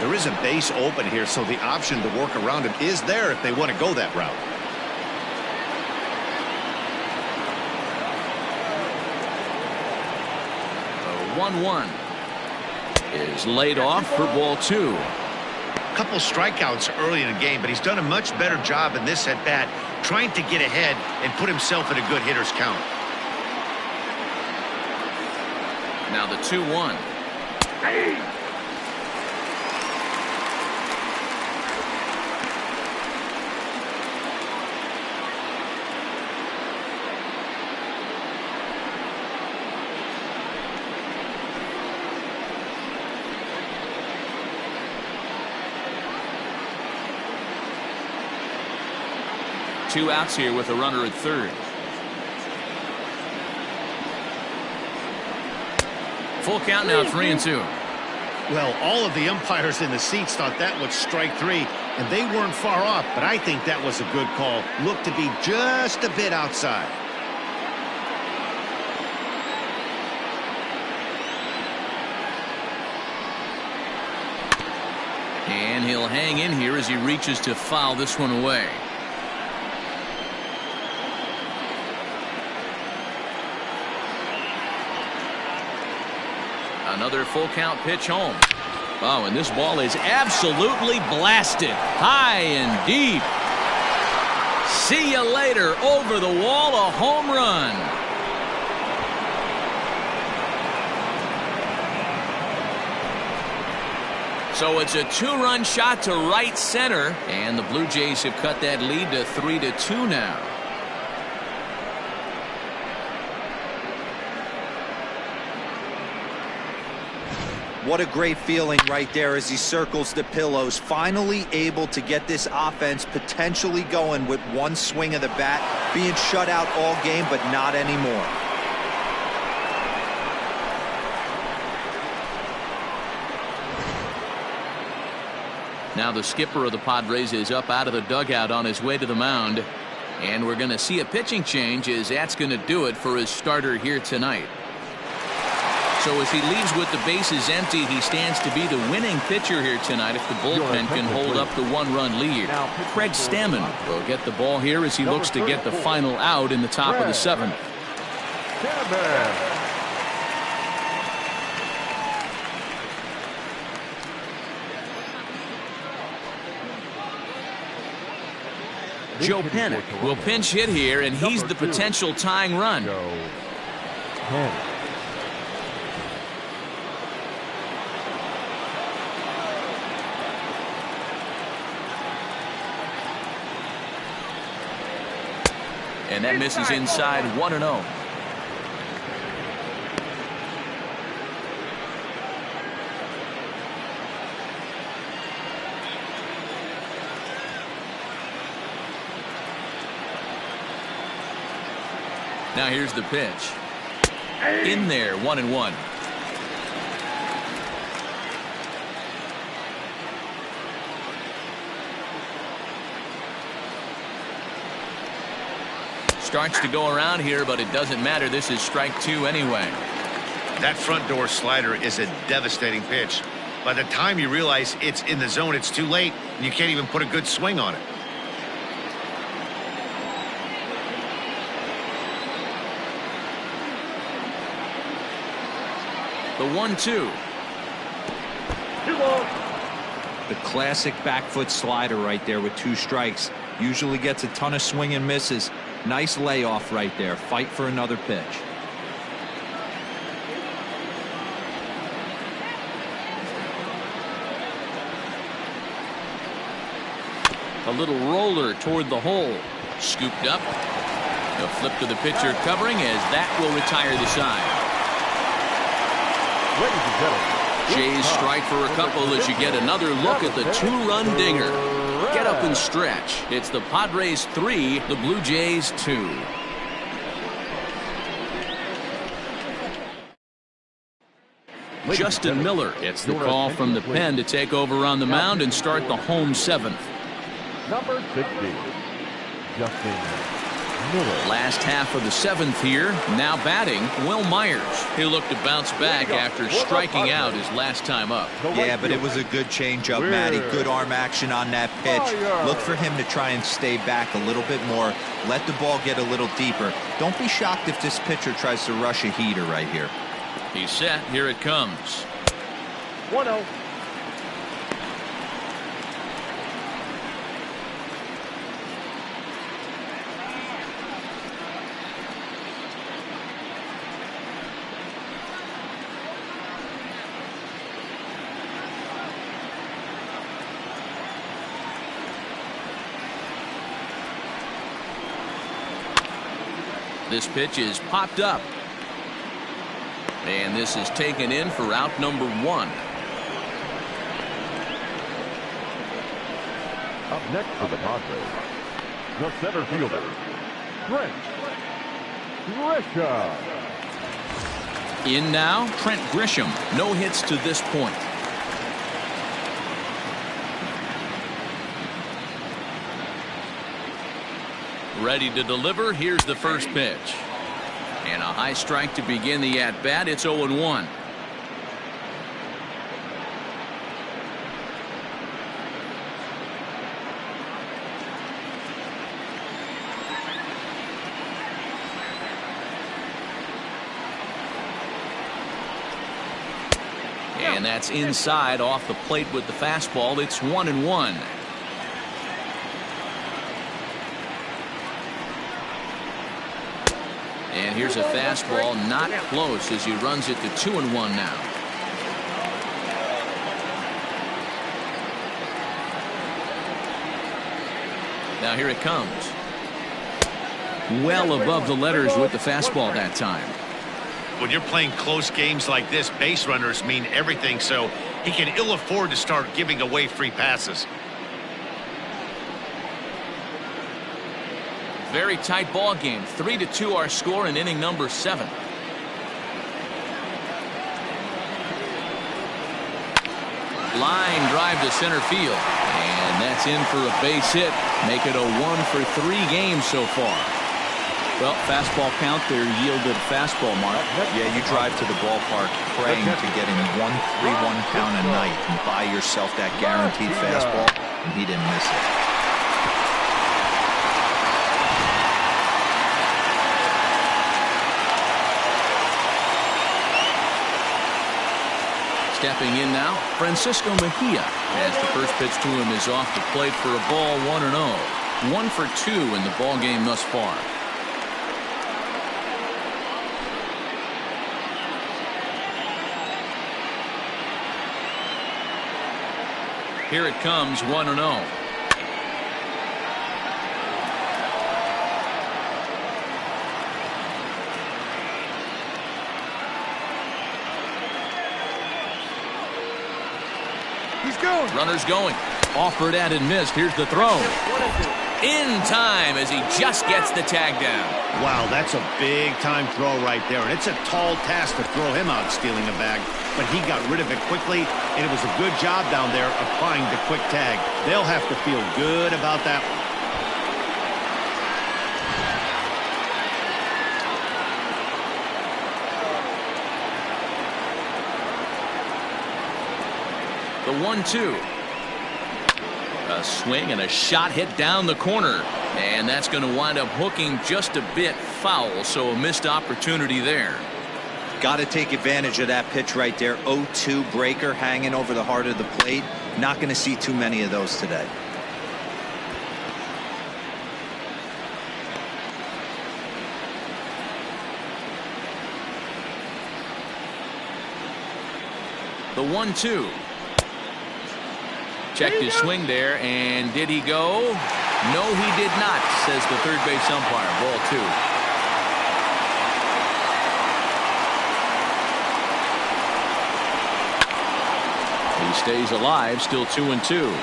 There is a base open here, so the option to work around him is there if they want to go that route. 1-1 is laid off for ball 2. A couple strikeouts early in the game, but he's done a much better job in this at bat trying to get ahead and put himself in a good hitter's count. Now the 2-1. Two outs here with a runner at third. Full count now, 3-2. Well, all of the umpires in the seats thought that was strike 3, and they weren't far off, but I think that was a good call. Looked to be just a bit outside. And he'll hang in here as he reaches to foul this one away. Another full count pitch home. Oh, and this ball is absolutely blasted. High and deep. See you later. Over the wall, a home run. So it's a 2-run shot to right center, and the Blue Jays have cut that lead to 3-2 now. What a great feeling right there as he circles the pillows. Finally able to get this offense potentially going with one swing of the bat. Being shut out all game, but not anymore. Now the skipper of the Padres is up out of the dugout on his way to the mound. And we're going to see a pitching change as that's going to do it for his starter here tonight. So as he leaves with the bases empty, he stands to be the winning pitcher here tonight if the bullpen can hold up the 1-run lead. Craig Stammen will get the ball here as he looks to get the final out in the top of the 7th. Joe Pennick will pinch hit here, and he's the potential tying run. And that misses inside. 1-0. Now here's the pitch. In there, 1-1. Starts to go around here, but it doesn't matter. This is strike 2 anyway. That front door slider is a devastating pitch. By the time you realize it's in the zone, it's too late, and you can't even put a good swing on it. The 1-2. The classic back foot slider right there with 2 strikes. Usually gets a ton of swing and misses. Nice layoff right there. Fight for another pitch. A little roller toward the hole. Scooped up. A flip to the pitcher covering as that will retire the side. Jays strike for a couple as you get another look at the 2-run dinger. Get up and stretch. It's the Padres 3, the Blue Jays 2. Justin Miller gets the call from the pen to take over on the mound and start the home 7th. Number 60, Justin Miller. Last half of the 7th here. Now batting, Will Myers. He'll look to bounce back after striking out his last time up. Yeah, but it was a good changeup, Matty. Good arm action on that pitch. Look for him to try and stay back a little bit more. Let the ball get a little deeper. Don't be shocked if this pitcher tries to rush a heater right here. He's set. Here it comes. 1-0. This pitch is popped up. And this is taken in for out number 1. Up next for the Padres, the center fielder, Trent Grisham. In now, Trent Grisham. No hits to this point. Ready to deliver. Here's the first pitch. And a high strike to begin the at-bat. It's 0-1. And that's inside off the plate with the fastball. It's 1-1. And here's a fastball not close as he runs it to 2-1 now. Now here it comes. Well above the letters with the fastball that time. When you're playing close games like this, base runners mean everything, so he can ill afford to start giving away free passes. Very tight ball game. 3-2 our score in inning number 7. Line drive to center field. And that's in for a base hit. Make it a 1-for-3 game so far. Well, fastball count there yielded fastball mark. Yeah, you drive to the ballpark praying to get in 1-3-1 count a night and buy yourself that guaranteed fastball, and he didn't miss it. Stepping in now, Francisco Mejia, as the first pitch to him is off the plate for a ball, 1-0. 1 for 2 in the ball game thus far. Here it comes, 1-0. Runners going. Offered at and missed. Here's the throw. in time as he just gets the tag down. Wow, that's a big-time throw right there, and it's a tall task to throw him out stealing a bag, but he got rid of it quickly, and it was a good job down there applying the quick tag. They'll have to feel good about that one. The 1-2. A swing and a shot hit down the corner. And that's going to wind up hooking just a bit foul, so a missed opportunity there. Got to take advantage of that pitch right there. 0-2 breaker hanging over the heart of the plate. Not going to see too many of those today. The 1-2. Checked his swing there, and did he go? No, he did not, says the third base umpire. Ball 2. He stays alive, still 2-2.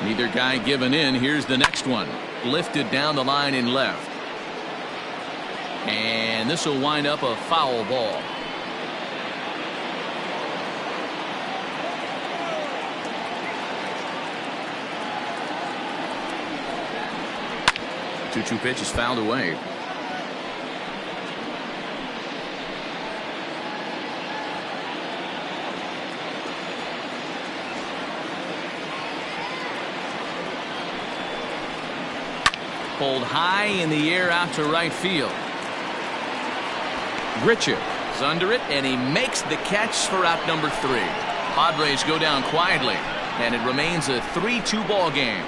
Neither guy giving in. Here's the next one. Lifted down the line in left. And this will wind up a foul ball. The 2-2 pitch is fouled away. Pulled high in the air out to right field. Bichette is under it, and he makes the catch for out number 3. Padres go down quietly, and it remains a 3-2 ball game.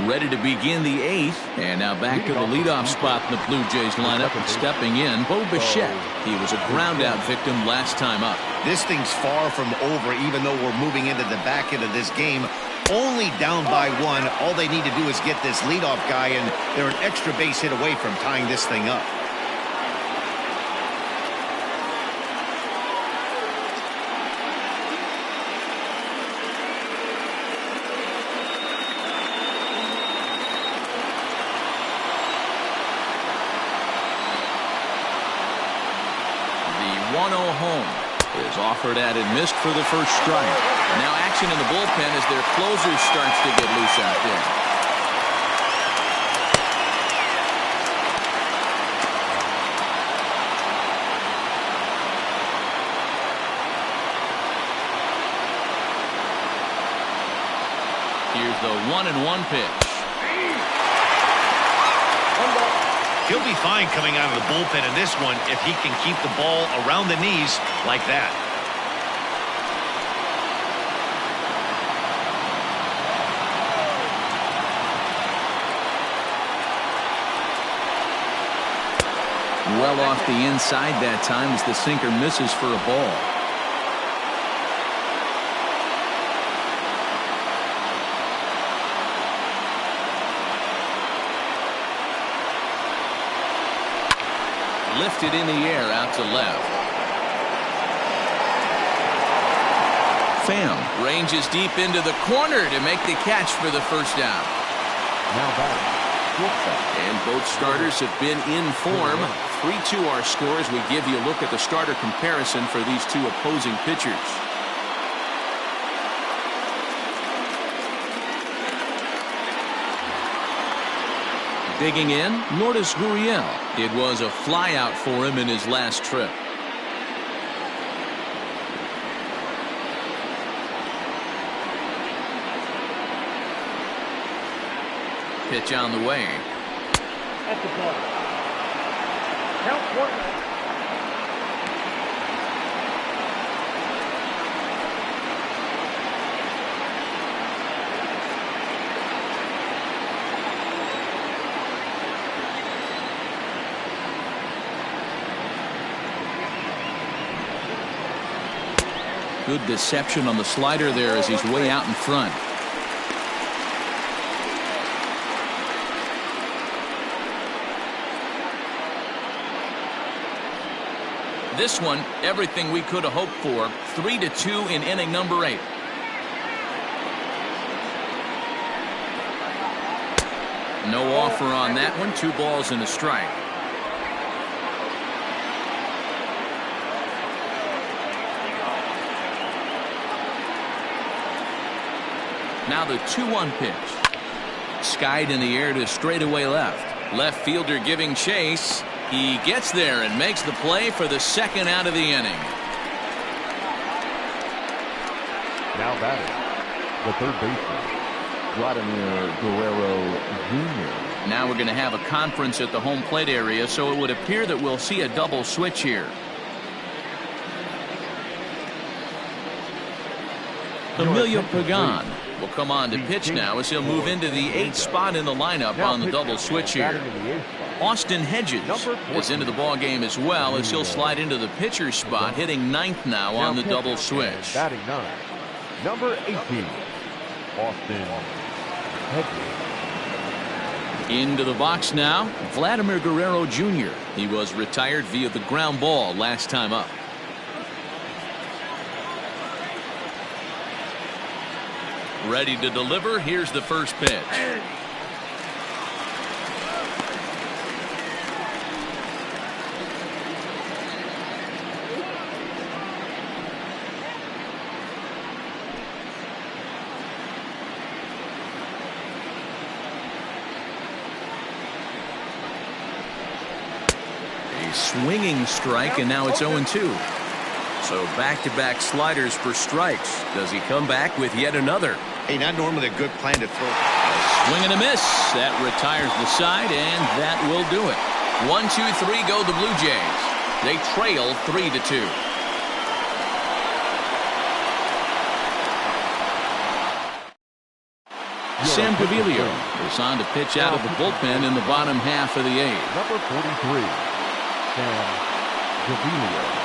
Ready to begin the 8th, and now back to the leadoff spot in the Blue Jays lineup, and stepping in, Bichette. He was a ground-out victim last time up. This thing's far from over, even though we're moving into the back end of this game. Only down by 1. All they need to do is get this leadoff guy, and they're an extra base hit away from tying this thing up. The 1-0 home is offered at and missed for the first strike. Now action in the bullpen as their closer starts to get loose out there. Here's the 1-1 pitch. He'll be fine coming out of the bullpen in this one if he can keep the ball around the knees like that. Well off the inside that time as the sinker misses for a ball. Lifted in the air out to left. Pham ranges deep into the corner to make the catch for the first down. Now batting, And both starters have been in form. 3-2 our score as we give you a look at the starter comparison for these two opposing pitchers. Digging in, Lourdes Gurriel. It was a flyout for him in his last trip. Pitch on the way. At the ball. Count 1. Good deception on the slider there as he's way out in front. This one, everything we could have hoped for. 3-2 in inning number 8. No offer on that one. 2 balls and a strike. Now the 2-1 pitch. Skied in the air to straightaway left. Left fielder giving chase. He gets there and makes the play for the 2nd out of the inning. Now batting, the third baseman, Vladimir Guerrero Jr. Now we're going to have a conference at the home plate area, so it would appear that we'll see a double switch here. Emilio Pagan will come on to pitch now as he'll move into the 8th spot in the lineup on the double switch here. Austin Hedges is into the ball game as well as he'll slide into the pitcher's spot, hitting 9th now on the double switch. Batting 9, number 18, Austin Hedges. Into the box now, Vladimir Guerrero Jr. He was retired via the ground ball last time up. Ready to deliver. Here's the first pitch. A swinging strike, and now it's 0-2. So back-to-back sliders for strikes. Does he come back with yet another? Hey, not normally a good plan to throw. Swing and a miss. That retires the side, and that will do it. 1-2-3 go the Blue Jays. They trail 3-2. Sam Gaviglio is on to pitch out of the bullpen in the bottom half of the 8th. Number 43, Sam Gaviglio.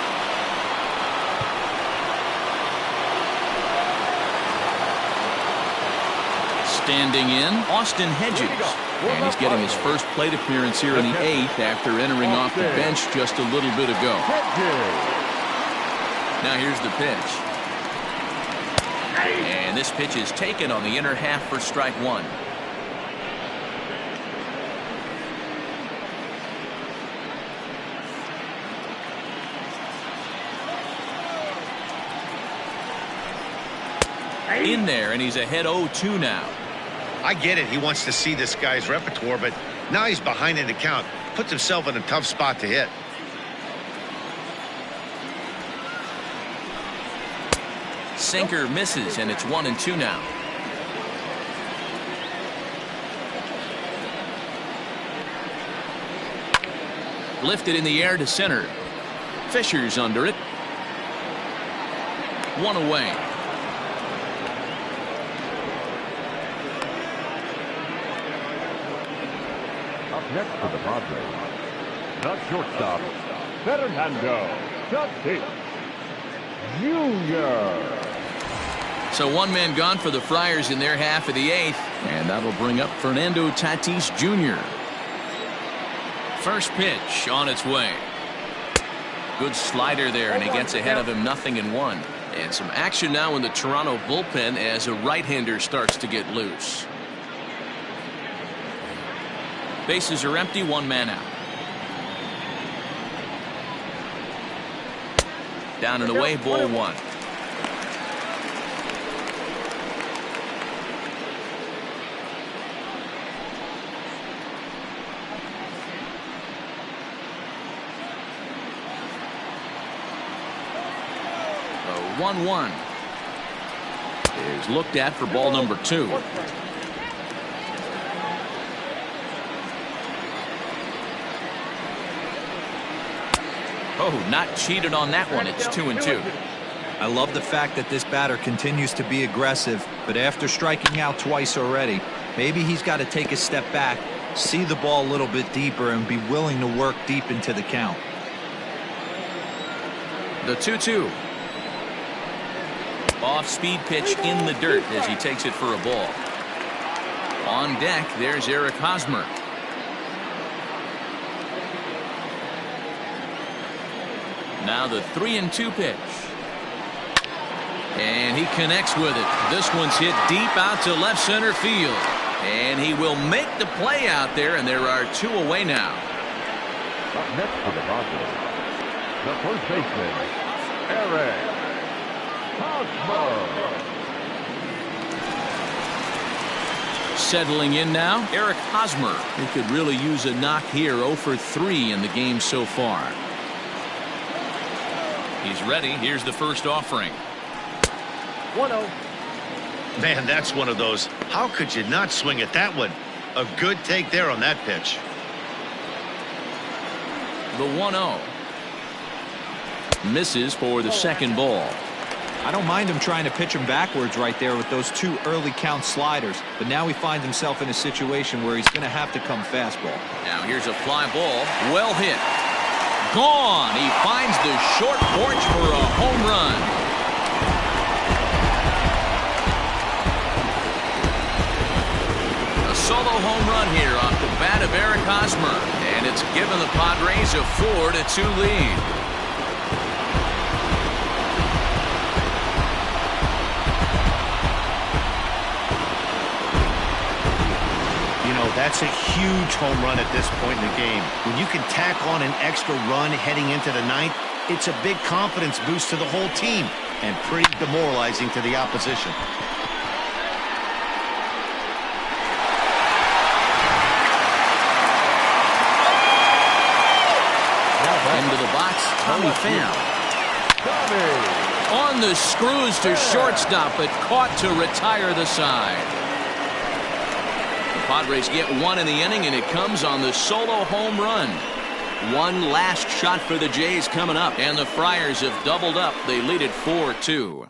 Standing in, Austin Hedges. And he's getting his first plate appearance here in the 8th after entering off the bench just a little bit ago. Now here's the pitch. And this pitch is taken on the inner half for strike 1. In there, and he's ahead 0-2 now. I get it. He wants to see this guy's repertoire, but now he's behind in the count. Puts himself in a tough spot to hit. Sinker misses, and it's 1-2 now. Lifted in the air to center. Fisher's under it. 1 away. Next for the Padres, the shortstop, Fernando Tatis Jr. So 1 man gone for the Friars in their half of the 8th, and that'll bring up Fernando Tatis Jr. First pitch on its way. Good slider there, and he gets ahead of him 0-1. And some action now in the Toronto bullpen as a right-hander starts to get loose. Bases are empty, 1 man out. Down and away, ball 1. The 1-1 is looked at for ball number 2. Oh, not cheated on that one. It's 2-2. I love the fact that this batter continues to be aggressive, but after striking out twice already, maybe he's got to take a step back, see the ball a little bit deeper, and be willing to work deep into the count. The 2-2. Off-speed pitch in the dirt as he takes it for a ball. On deck, there's Eric Hosmer. Now the 3-2 pitch. And he connects with it. This one's hit deep out to left center field. And he will make the play out there, and there are 2 away now. Up next for the Padres, the first baseman, Eric Hosmer. Settling in now, Eric Hosmer. He could really use a knock here. 0 for 3 in the game so far. He's ready. Here's the first offering. 1-0. Man, that's one of those. How could you not swing at that one? A good take there on that pitch. The 1-0. Misses for the second ball. I don't mind him trying to pitch him backwards right there with those 2 early count sliders, but now he finds himself in a situation where he's going to have to come fastball. Now here's a fly ball. Well hit. Gone. He finds the short porch for a home run. A solo home run here off the bat of Eric Hosmer, and it's given the Padres a 4-2 lead. That's a huge home run at this point in the game. When you can tack on an extra run heading into the 9th, it's a big confidence boost to the whole team and pretty demoralizing to the opposition. Into the box, Tommy Pham. On the screws to shortstop, but caught to retire the side. Padres get 1 in the inning, and it comes on the solo home run. One last shot for the Jays coming up, and the Friars have doubled up. They lead it 4-2.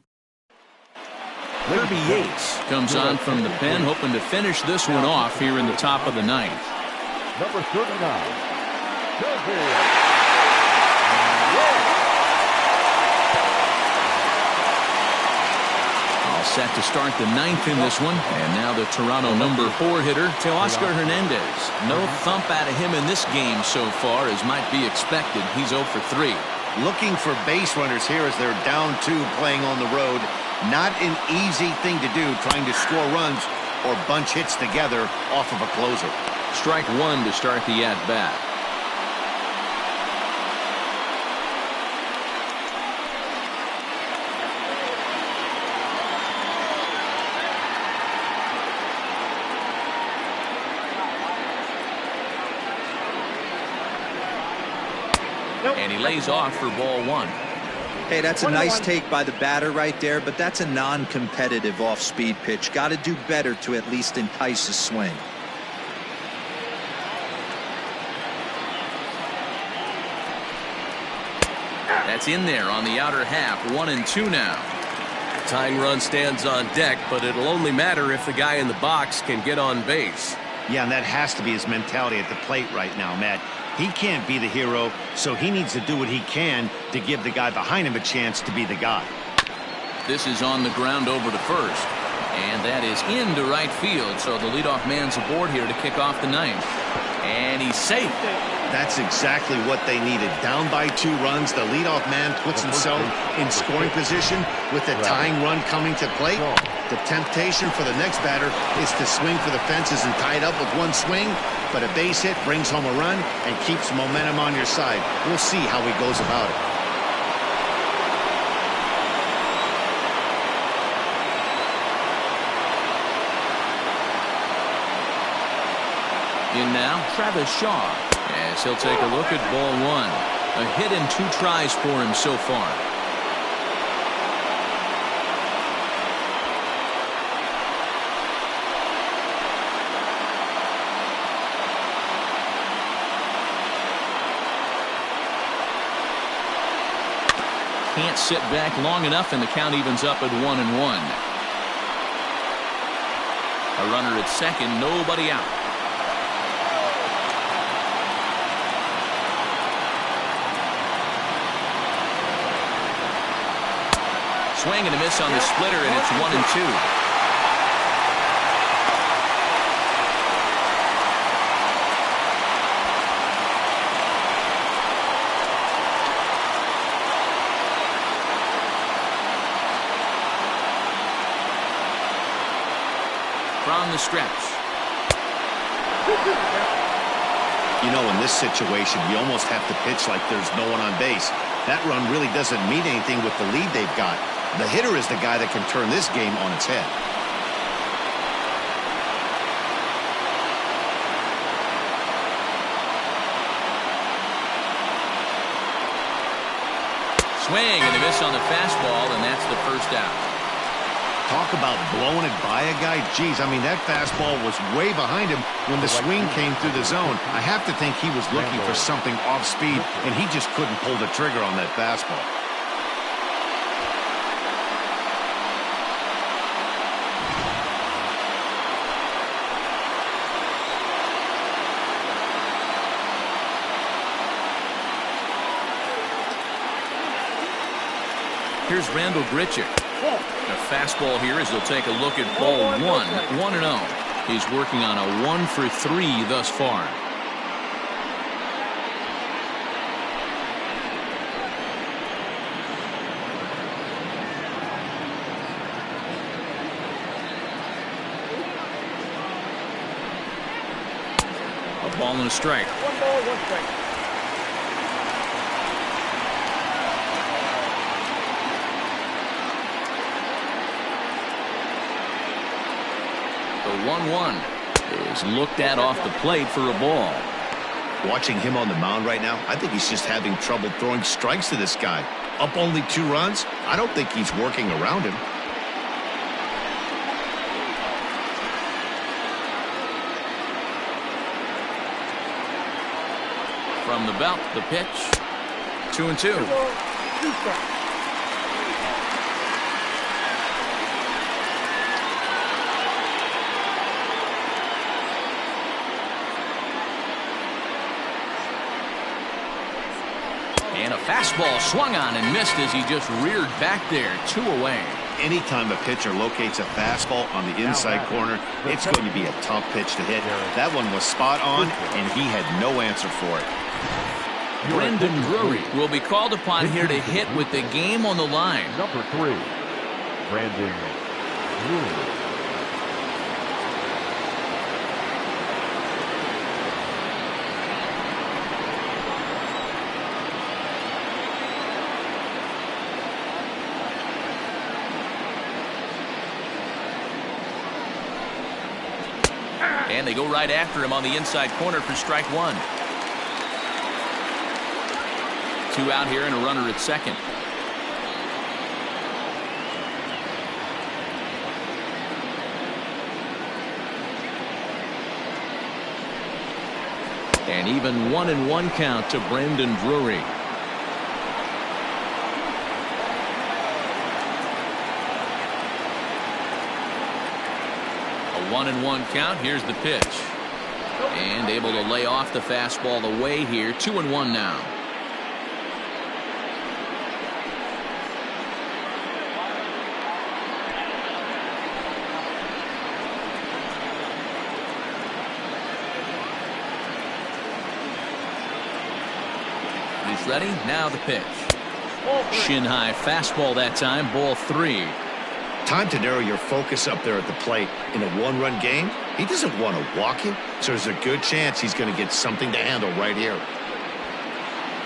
Kirby Yates comes on from the pen, hoping to finish this one off here in the top of the 9th. Number 39, Kirby. Set to start the 9th in this one, and now the Toronto number 4 hitter, Teoscar Hernandez. No thump out of him in this game so far, as might be expected. He's 0 for 3. Looking for base runners here as they're down 2 playing on the road. Not an easy thing to do, trying to score runs or bunch hits together off of a closer. Strike 1 to start the at-bat. And he lays off for ball 1. Hey, that's a nice take by the batter right there, but that's a non-competitive off-speed pitch. Got to do better to at least entice a swing. That's in there on the outer half. 1-2 now. Tying run stands on deck, but it'll only matter if the guy in the box can get on base. Yeah, and that has to be his mentality at the plate right now, Matt. He can't be the hero, so he needs to do what he can to give the guy behind him a chance to be the guy. This is on the ground over to first, and that is into right field, so the leadoff man's aboard here to kick off the 9th. And he's safe. That's exactly what they needed. Down by 2 runs, the leadoff man puts himself in scoring position with the tying run coming to plate. The temptation for the next batter is to swing for the fences and tie it up with 1 swing, but a base hit brings home a run and keeps momentum on your side. We'll see how he goes about it. In now, Travis Shaw, as he'll take a look at ball 1. A hit and 2 tries for him so far. Can't sit back long enough, and the count evens up at 1-1. A runner at second, nobody out. Swing and a miss on the splitter, and it's 1-2. from the stretch. You know, in this situation, you almost have to pitch like there's no one on base. That run really doesn't mean anything with the lead they've got. The hitter is the guy that can turn this game on its head. Swing and a miss on the fastball, and that's the first out. Talk about blowing it by a guy. Geez, I mean, that fastball was way behind him when the swing came through the zone. I have to think he was looking for something off speed, and he just couldn't pull the trigger on that fastball. Here's Randall Grichuk. A fastball here as he'll take a look at ball 1-0. He's working on a 1 for 3 thus far. A ball and a strike. 1 ball, 1 strike. The 1-1 is looked at off the plate for a ball. Watching him on the mound right now, I think he's just having trouble throwing strikes to this guy. Up only 2 runs? I don't think he's working around him. From the belt, the pitch. 2-2. 2 strikes. And a fastball swung on and missed as he just reared back there. 2 away. Anytime a pitcher locates a fastball on the inside corner, it's going to be a tough pitch to hit. That one was spot on, and he had no answer for it. Brendan Drury will be called upon here to hit with the game on the line. Number 3, Brendan Drury. And they go right after him on the inside corner for strike 1. 2 out here and a runner at second. And even 1-1 count to Brendan Drury. A 1-1 count. Here's the pitch. And able to lay off the fastball away here. 2-1 now. He's ready. Now the pitch. Shin high fastball that time. Ball 3. Time to narrow your focus up there at the plate. In a 1-run game, he doesn't want to walk it, so there's a good chance he's going to get something to handle right here.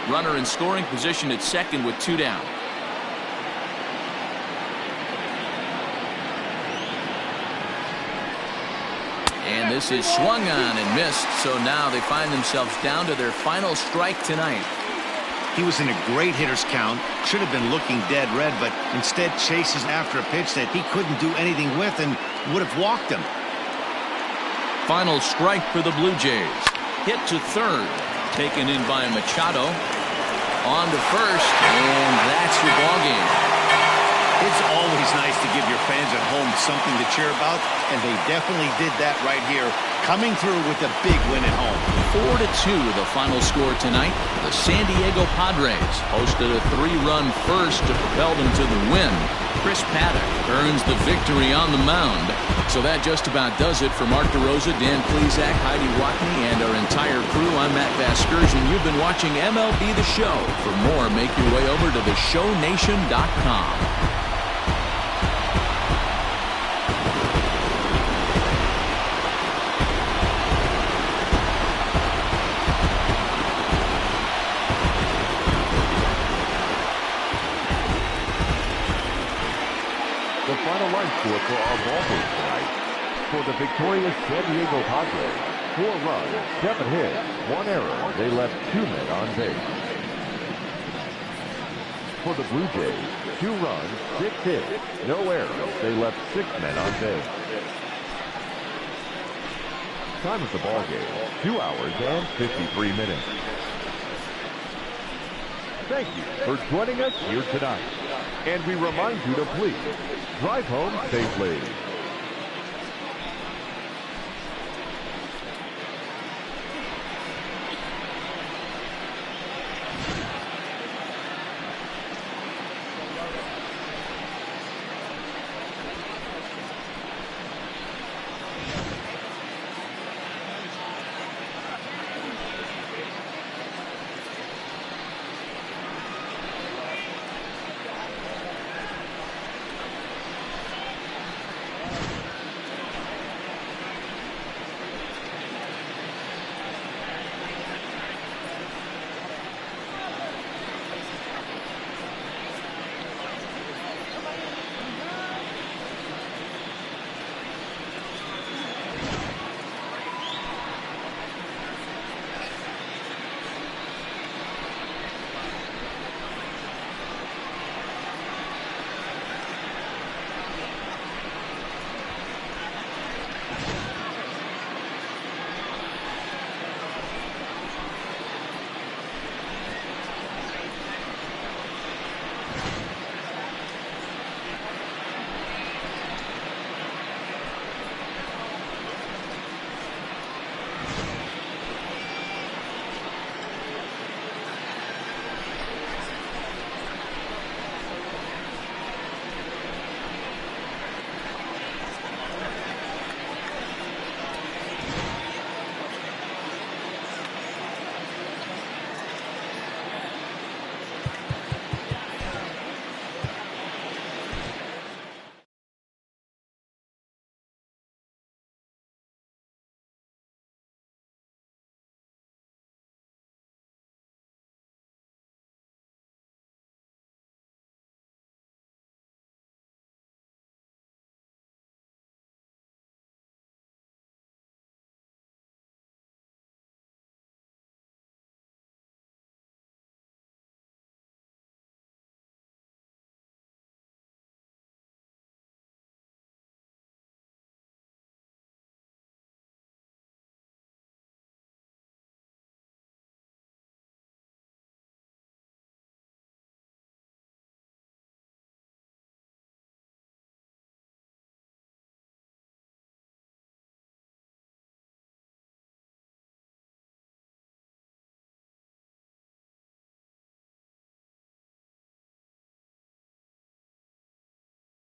Runner in scoring position at second with 2 down. And this is swung on and missed, so now they find themselves down to their final strike tonight. He was in a great hitter's count, should have been looking dead red, but instead chases after a pitch that he couldn't do anything with and would have walked him. Final strike for the Blue Jays. Hit to third. Taken in by Machado. On to first, and that's your ball game. It's always nice to give your fans at home something to cheer about, and they definitely did that right here, coming through with a big win at home. 4-2 the final score tonight. The San Diego Padres hosted a 3-run first to propel them to the win. Chris Paddock earns the victory on the mound. So that just about does it for Mark DeRosa, Dan Plesac, Heidi Watney, and our entire crew. I'm Matt Vasgersian. You've been watching MLB The Show. For more, make your way over to theshownation.com. for our ball game tonight. For the victorious San Diego Padres, 4 runs, 7 hits, 1 error. They left 2 men on base. For the Blue Jays, 2 runs, 6 hits, no errors. They left 6 men on base. Time of the ball game, 2 hours and 53 minutes. Thank you for joining us here tonight. And we remind you to please drive home safely.